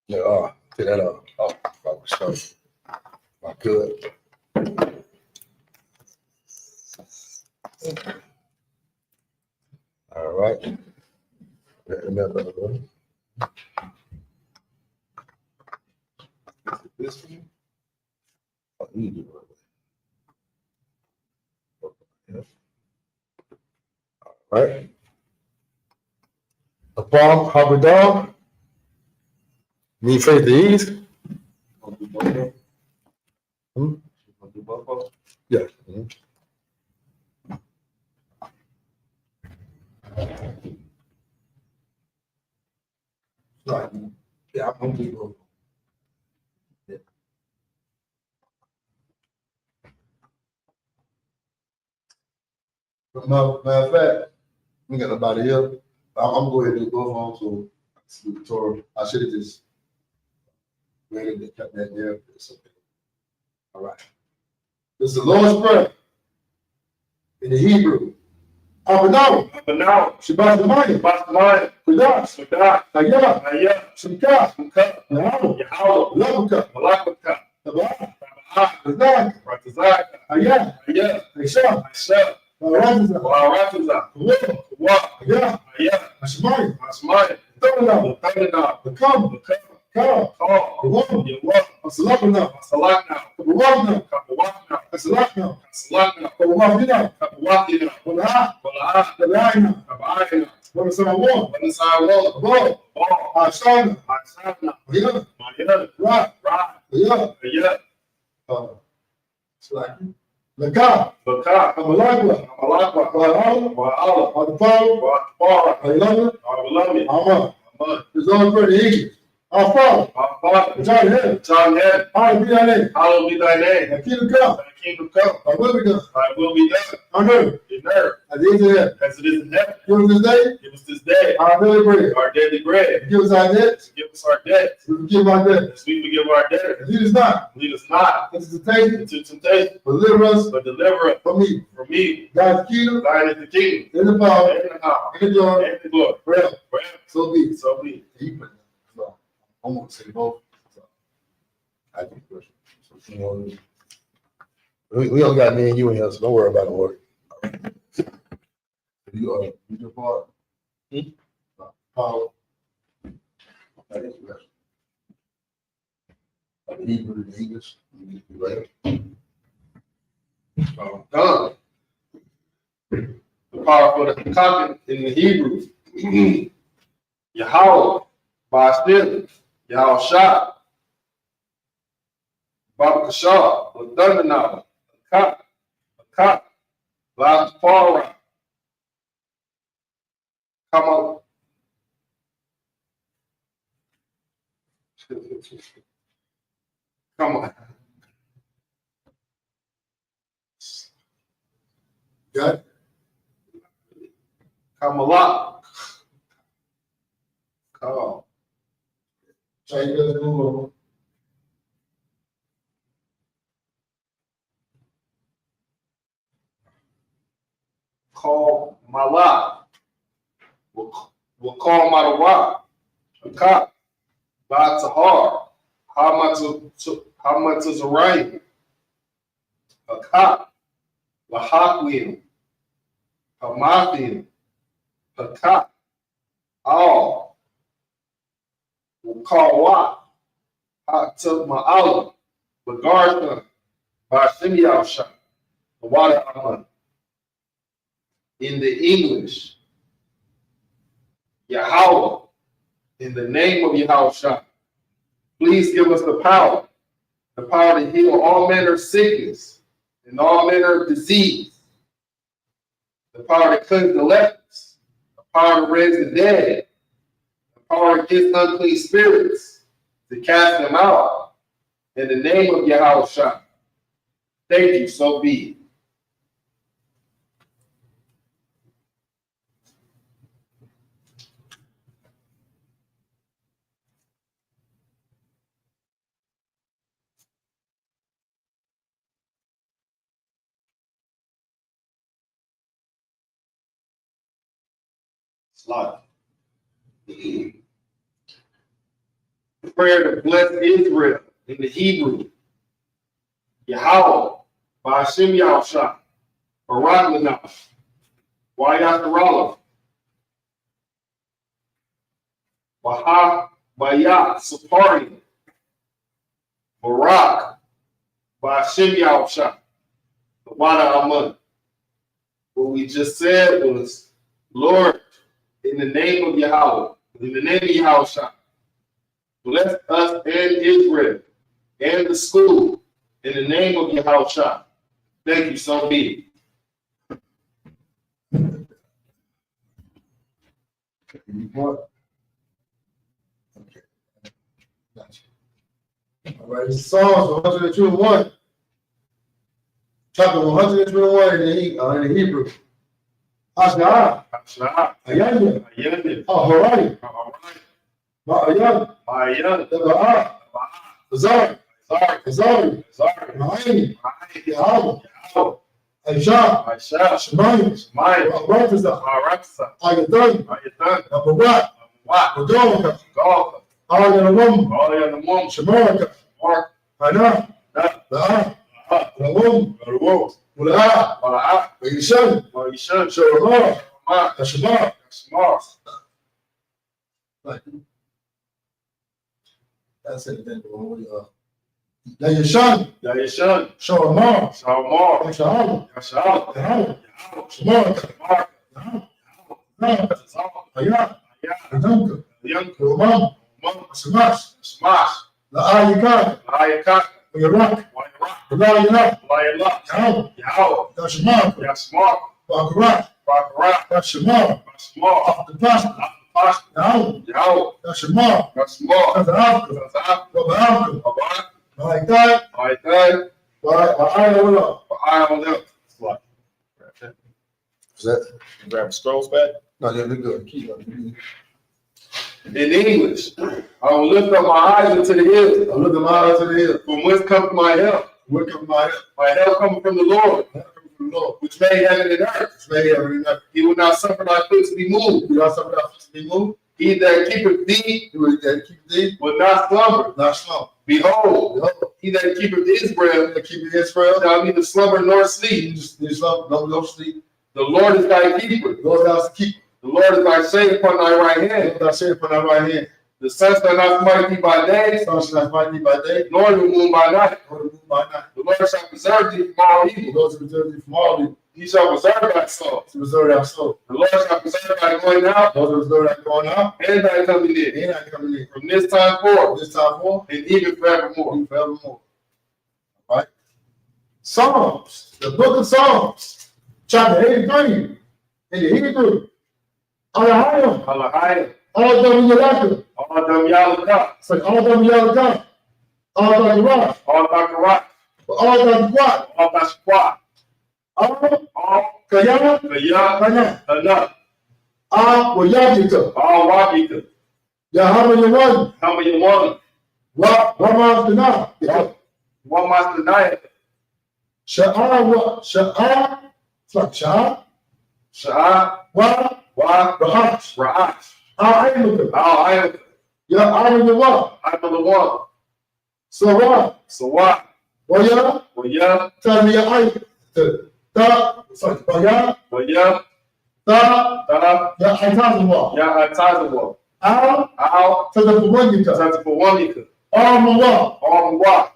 Yeah, take that off. Oh, probably so. I could. All right. This one? Oh, you do it. All right. A palm, harbor dog. Me face the east. Yeah. Right. Yeah, I'm people. Yeah. Matter of fact, we got nobody here. I'm going to go ahead and do both on so see the Torah. I should have just waited to cut that there. It's okay. All right. This is the Lord's Prayer in the Hebrew. Abanaw, Shabbat Shemayim, Kudah, Haya, Simka, Yahweh, Labaka, Tabah, Razak, Haya, Isha, Ratiza, Haya, Hashmayim, Tabanaw, the Kam, Yawam, Asalakna, Kabawakna, Asalakna, Kabawakina, Walaha, Kabaina, Wanasawon, Bo, Ashana, Haya, Ra, Haya, Laka, Kamalagwa, Wa'ala, Adapara, Haylana, Amma. His own prayer to Egypt. Our Father, which art in heaven, hallowed be thy name. Thy kingdom come, thy will be done, on earth, as it is in heaven. Give us this day our daily bread. Give us our debts, we forgive our debtors. And lead us not into temptation, but deliver us from evil. Thine is the kingdom, and the power, and the glory, forever. So be it. He put it. So I'm gonna say both. So I think so, you know, we only got me and you in here, so don't worry about the work. All right. You your part. Power. That is rest. Hebrew to English. Right. Done. The power for the copy in the Hebrew. Yahweh, Ba'astim, Yahushua, Babakashah, Ladundanah, Akat, Lastafara, Kamal. Come on. Got it? Kamala. Oh. Change the Google. Call Malak. We'll call Madawa. Akat. Batahar. How much is a right? Akat. Lahakwim. Hamathim. Akat. All. We'll call what? to Ma'alim, Bagartha, Bashimial Shah, the water Aman. In the English, Yahweh, in the name of Yahweh, please give us the power to heal all manner of sickness and all manner of disease, the power to cleanse the lepers, the power to raise the dead, the power against unclean spirits, to cast them out. In the name of Yahweh. Thank you, so be it. Slide. Prayer to bless Israel in the Hebrew. Yahweh, Ba'ashem Yahshua, Barak Lanah, Wayat Baha Bayat Sapari, Barak, Ba'ashem Yahshua, the Wada Aman. What we just said was, Lord, in the name of Yahweh, in the name of Yahweh, bless us and Israel and the school in the name of Yahweh. Thank you, so be it. What? Okay. Gotcha. All right, Psalms 121. Chapter 121 in the Hebrew. Ash'ah. Ayanya. Ahorai. Ma'ayan. Taba'ah. Azar. Azari. Ma'ayni. Yahweh. Aisha. Shemayim. Aratasa. Ayatan. Abarat. Agawaka. Ayalamum. Shemaraka. Hana. La'ah. Rawum. Mula'ah. Yishan. Sharama. Hashemah. That's it. Then Yishan. Sharama. Yasha'al. Shemah. Hayat. Yanka. Romam. Smash. La'ayika. Iraq. Yahweh. Yashmar. Bakarat. Yashmar. Yahweh. Yashmar. Tazahafka. Ba'aitai. Ba'ayawala. Is that? Grab the scrolls back. No, they're good. Keep going. In English, I will lift up my eyes into the hills. I look at my eyes to the hill. From whence comes my help? Where comes my help? My help coming from the Lord, From the Lord. which made heaven and earth. It's made heaven and earth. He will not suffer thy foot to be moved. You got something else to be moved? He that keepeth thee You will keep thee. will not slumber. Not slow. Behold, he that keepeth Israel Keep Israel. shall neither slumber nor sleep. You slow. Don't sleep. The Lord is thy keeper. The Lord thou keep. The Lord is thy shade upon thy right The hand. Lord thou shade upon thy right hand. The sun shall not smite thee by day, Sun shall not smite thee by day, nor the moon by night. nor the moon by night. The Lord shall preserve thee from all The evil. Lord shall preserve thee from all evil. He shall preserve thy soul. To preserve thy soul. The Lord shall preserve thy going out The Lord shall preserve thy going out and thy coming in, and thy coming in. from this time forth This time forth and even forevermore. and forevermore. All right. Psalms, the book of Psalms, chapter 83 in the Hebrew. Alahayim, Alahai, Adam Yalaka. Adam Yalaka, It's like Adam Yalaka. Adam Yalaka. Bakarat, Adam Kwat. Bakashqua, Adam Kayana. Kaya, Kana. Ana, Wayabika. Wabika, Yahama Yawan. Hamayawan, Rama Dana. Wamastanaya, Sha'a. It's like Sha'a. Sha'a, Wa. Ra'ach, Ra'ach. A'imuka. I Ya Ayawa. am the one. Sawa. So what? Waya. Waya, Tanya Ay. Ta. It's like Waya. Waya, Ta. Ta, Ya Aitazawa. Ya Atazawa, Al. Al, Tadapuwanika. Tatapawanika, Armawa, Armawa,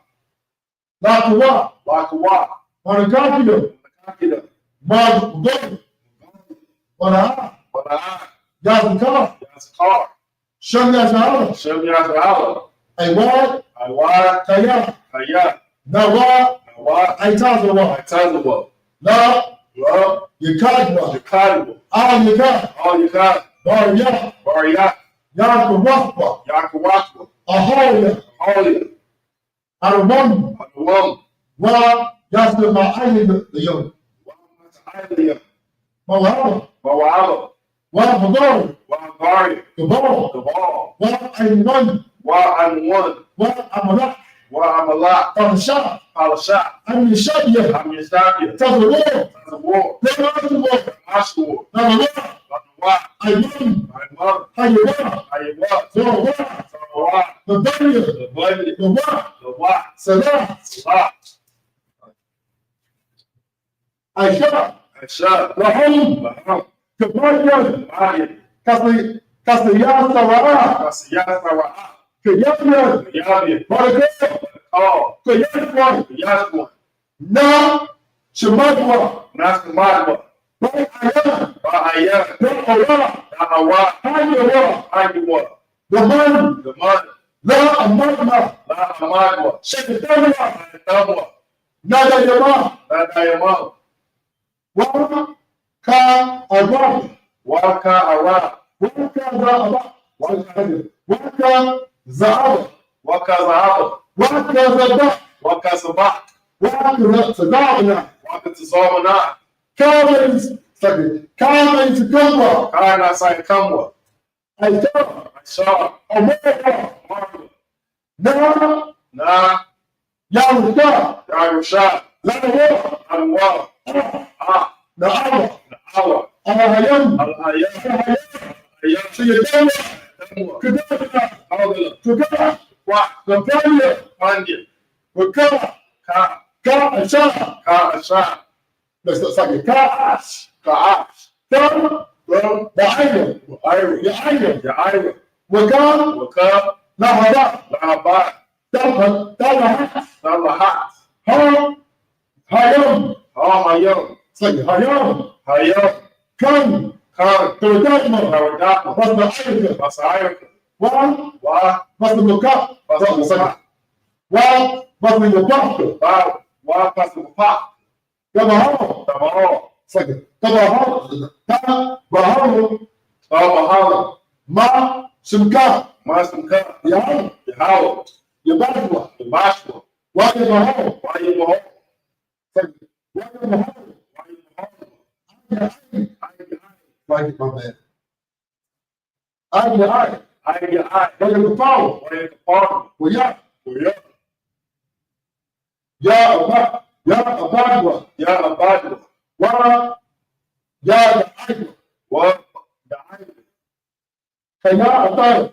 Lakawa, Lakawa, Manakakida, Manakakida, Magdo, Mana, Bana'a, Yazaka, Yazakar, Shamyazala, Shem Yazala, Aiwa, Aiwa, Kaya, Kaya, Nawa, Nawa, Aitazawa, Aitazawa, La, La, Yakadwa, Yakadwa, Al Yaka, All Yakad, Barya, Barya, Yakawakwa, Yakawakwa, Ahoya, Aholia, Arawam, Adawam, Wa, Yasta Ma'ayin, the young, Ailia, Mawaba, Mawala, Wa Hagari, Wagari, Gabal, Gabal, Wa Ayman, Wa Amun, Wa Amalak, Wa Amalak, Tamasha, Palashat, I'm Yashabia, I'm Yashabia, Tazawar, Tazawar, Tazawar, Mashur, Tazawar, Banawa, Ayman, Ayman, Haywa, Ayawa, Zawa, Sarawat, the Banya, the Bunny, the Wa, the Wat, Salah, Salat, Aisha, Aisha, Laham, Laham, Kabayan, Mayan, Kasaya Saraa, Kasiyat, Saraa, Kayayan, Yabi, Barakah, Kal, Kayatwa, Yaswa, Na, Shemadwa, Nasamadwa, Ba'ayan, Ba'ayan, Ba'awa, Nahawa, Hayawa, Ayawa, the man, the Man, La Amadma, La Amadwa, Shekatawa, Nawa, Nada Yama, Nadayama, Wa, Ka, Arab, Waka Ara, Waka Zaaba, Waka Zaaba, Waka Zahaba, Waka Zaba, Waka Sabak, Waka Zadabana, Waka Tazamana, Kamens, Kamens Gumba, Kana Sai Kamwa, Aisha, Aisha, Omega, Marwa, Na, Na, Yaruka, Yarusha, Lanawa, Anwa, Ah, Naawa, Awa, Ahayam, Al-Ayam, Ayam, Sayadawa, Tamwa, Kadabana, Awdala, Tukara, Wa, Kapanya, Pandya, Wakara, Ka, Ka Asha, Ka Asha, let's say Ka Ash, Ka'ash, Ka, Ram, the Ira, Iron, Ya'ira, Waka, Waka, Lahaba, Lahabat, Talahat, Salahat, Ha, Hayam, Hayam, say Hayam, Hayam, Kan, Khan, Turdakma, Karadakma, Masna Masayaka, Wa, Wa, Masna Muka, Pasuma, Wa, Masna Muka, Ba, Wa, Pasuma, Tabaha, Tamaho, say Tabaha, Tabaha, Tabahala, Ma, Simka, Masumka, Yaham, Yahawa, Yabashwa, Yabashwa, Wa Yabaha, Wayabaho, say Wa Yabaha, Wayabaho, like my man. I, Ayya, like the power. Wayakapar, Well, yeah, Waya, Abadwa, Ya Abadwa, Wa, Ya, the Idol, Wa, Da'ayya, Kaya, Abad,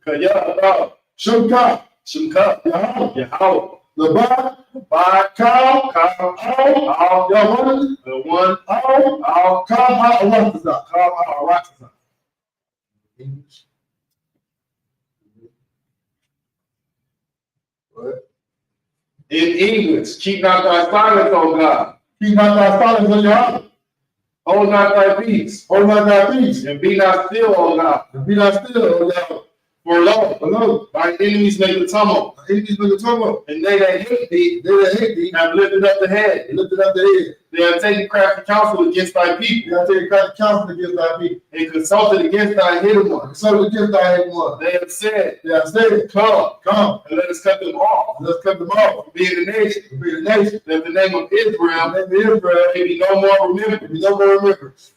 Kaya, Ada, Shunka, Shimka, Yaham, Yahawa, Laban, Ba, Cow, Ka, Ow, Al, Yawan, the one, Ow, Al, Cow, Awatza. Ka, Aratza. In English, keep not thy silence, O God. Keep not thy silence on your heart. Hold not thy peace, Hold not thy peace. and be not still, O God. And be not still, O God. For lo, Hello. thy enemies make a tumult, The enemies make a trouble. and they that hate thee They that hate thee, have lifted up the head. they lifted up their head. They have taken crafty counsel against thy They people, have taken counsel against thy people. and consulted against thy hidden ones. So against thy hate one. They have said, They have said, Come, and and let us cut them off, let's cut them off. being a nation, To be the nation. that the name of Israel And then Israel, may be no more remembered. we no more remembrance.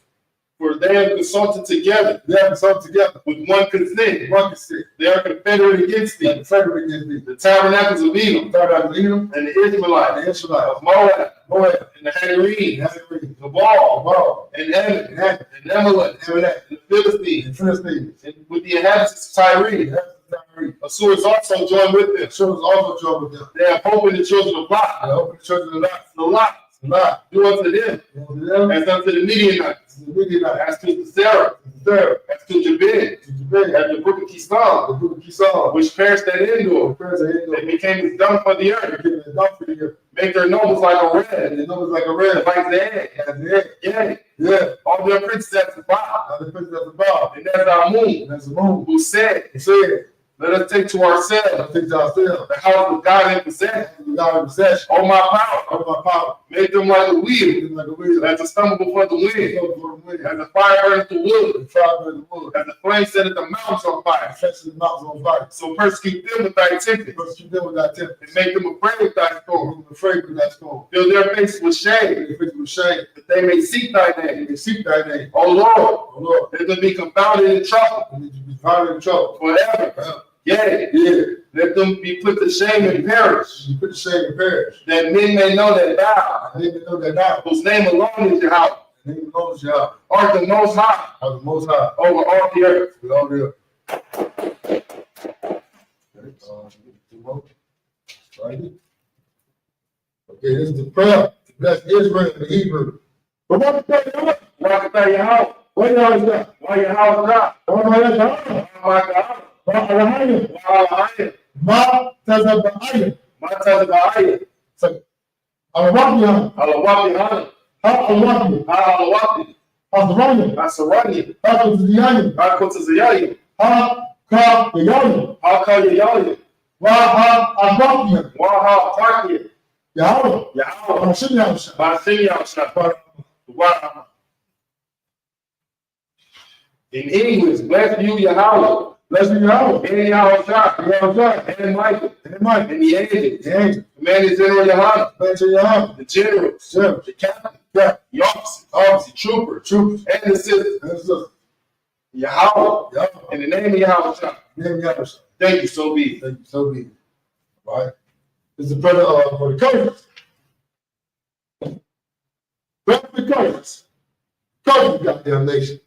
For they have consulted together They have come together. with one consent. One can see. They are confederate against Like thee. the federal against thee. The tabernacles of Edom, Third out of Edom, and the Ishmaelites, and the Israelites. of Moab, Moab, and the Hagarines, Nazarene, the Baal, Baal, and Ammon, and Ammon, and Amalek, and Amalek, and the Philistines, and Philistines. and with the inhabitants of Tyre. And Nazarene. Assur is also joined with them. The children also joined with them. They have hope in the children of Lot, And open the church of the Lot. the Lots, Do unto them as unto the Midianites, as to Sarah, as to Jabin, as the brook of Kison, which perished at Endor. They became as dung for the earth. Make their noses like a red, like the egg. Yeah. All their princes at the bottom. And that's our moon, who said, let us take to ourselves the house of God in possession. Oh my power. Make them like a wheel, as a stumble before the wind, as a fire burns the wood, as a flame setteth the mountains on fire. So persecute them with thy tempest, and make them afraid with thy storm. Fill their faces with shame, that they may seek thy name. Oh Lord, let them be confounded in trouble, forever. Yeah. Let them be put to shame and perish. That men may know that thou, whose name alone is Yahweh, art the most high, over all the earth. Okay, this is the prayer to bless Israel in the Hebrew. But what to tell you how? Why your house not? Why your house not? Oh my God. Ma tazabaya. So, Alawakiya. Asarani. Akutaziyani. Hakayayani. Waha Yahweh. Wow. In English, bless you, Yahweh. And Yahweh, and Michael, and the angels, Command General Yahweh, the generals, the captain, the officers, troopers, and the citizens. Yahweh, in the name of Yahweh. Thank you, so be it. All right. This is the prayer for the curses. Pray for the curses. Curses, goddamn nation.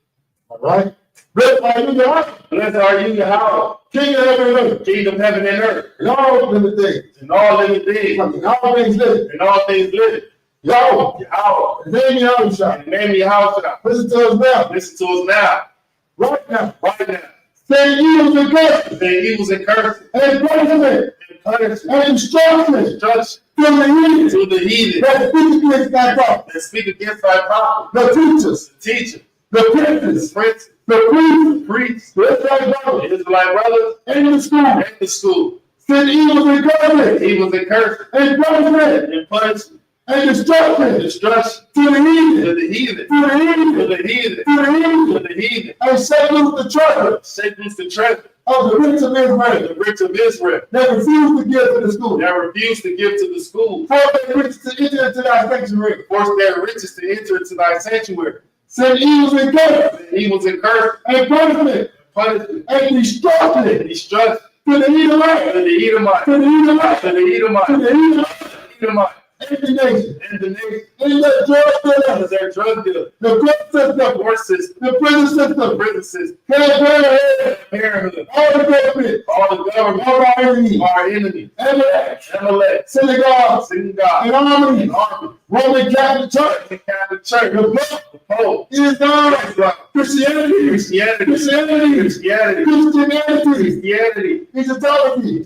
All right. Blessed are you, Yahweh. King of heaven and earth. King of heaven and earth. And all living things. And all living things. And all things living. And all things living. Yahweh. Yahweh. In the name of Yahweh. In the name of Yahweh. Listen to us now. Listen to us now. Right now. Right now. Say evils and curses. Say evils and curses. And punishment. And instruction. To the heathen. That speak against thy prophet. That speak against thy prophet. The teachers. The teacher. The princes. The princes. The priests. The Israelite brothers. And the school. Send evils and curses. Evils and curses. And punishment. And punishment. And destruction. To the heathen. To the heathen. And shake loose the treasure. Shake loose the treasure. Of the rich of Israel. The rich of Israel. That refuse to give to the school. Force their riches to enter into thy sanctuary. Send evils and curses. And punishment. And destruction. To the Edomite. And the nation. And their drug dealers. The court system. The prison system. Parenthood. All the government. All our enemies. Amalek. Synagogues. And armies. Roman Catholic Church. The Pope. Islam. Christianity. Egyptology.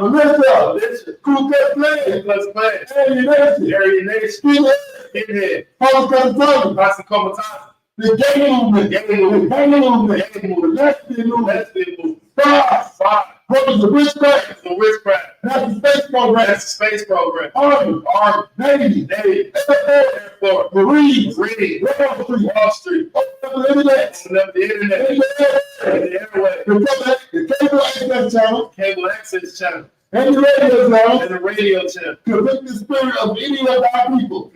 Militia. Ku Klux Klan. Aryan Nation. Skinhead. Comitatus. The gay movement. The lesbian movement. Five. Brothers of witchcraft. That's the space program. Army. Navy. Air Force. Marines. Wall Street. Open up the internet. The airway. The cable access channel. And the radio channel. Convict the spirit of any of our people.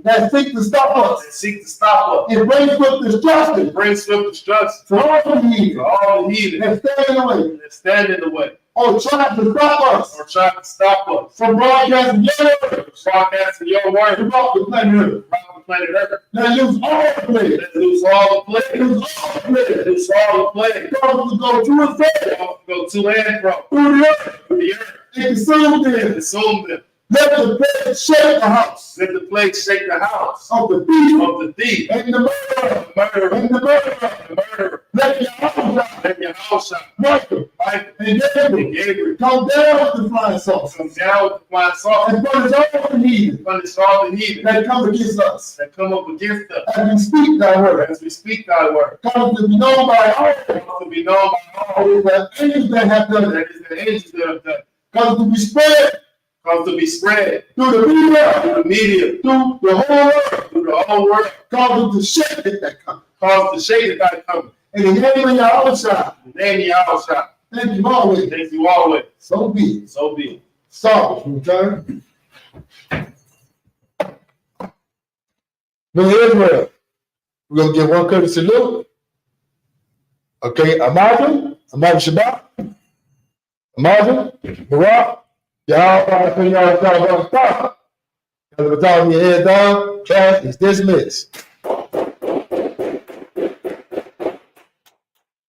That seek to stop us. And bring swift destruction. To all the heathen. That stand in the way. Or try to stop us. From broadcasting your word. About the planet Earth. Let loose all the plague. Cause to go to and fro. Through the earth. And consume them. Let the plague shake the house Let the plague shake the house of the thief of the thief, and the murderer murderer, and the murderer. the murderer. Let your house shine. Let your house shine. Michael Michael and and Gabriel Gabriel come down with the flying saucers come down with the flying saucer and punish all the heathen punish all the heathen that come against us. that come up against us As we speak thy word, as we speak thy word. cause it to be known by all To be known by all that angels that have done it. that is the angels that have done. Cause it to be spread Cause to be spread through the media, through the media, through the whole world. through the whole world. Cause it to shake it that come. Cause the shade that thy coming. In the name of Yahweh, In the name of Yahweh. thank you always. Thank you always. So be it. So be it. Stop. Okay. New Israel. We're gonna give one courtesy salute. Okay, Imagine Shabbat. Imagine Barak. Y'all put y'all stop. Because we're talking your head down, class is dismissed.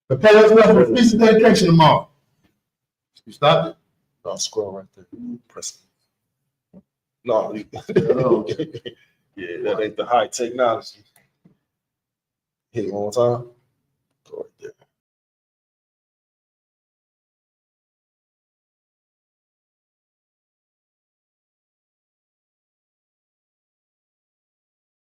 Prepare yourself for the feast of dedication tomorrow. You stopped it? No, scroll right there. Press it. No, yeah, that ain't the high technology. Hit it one more time.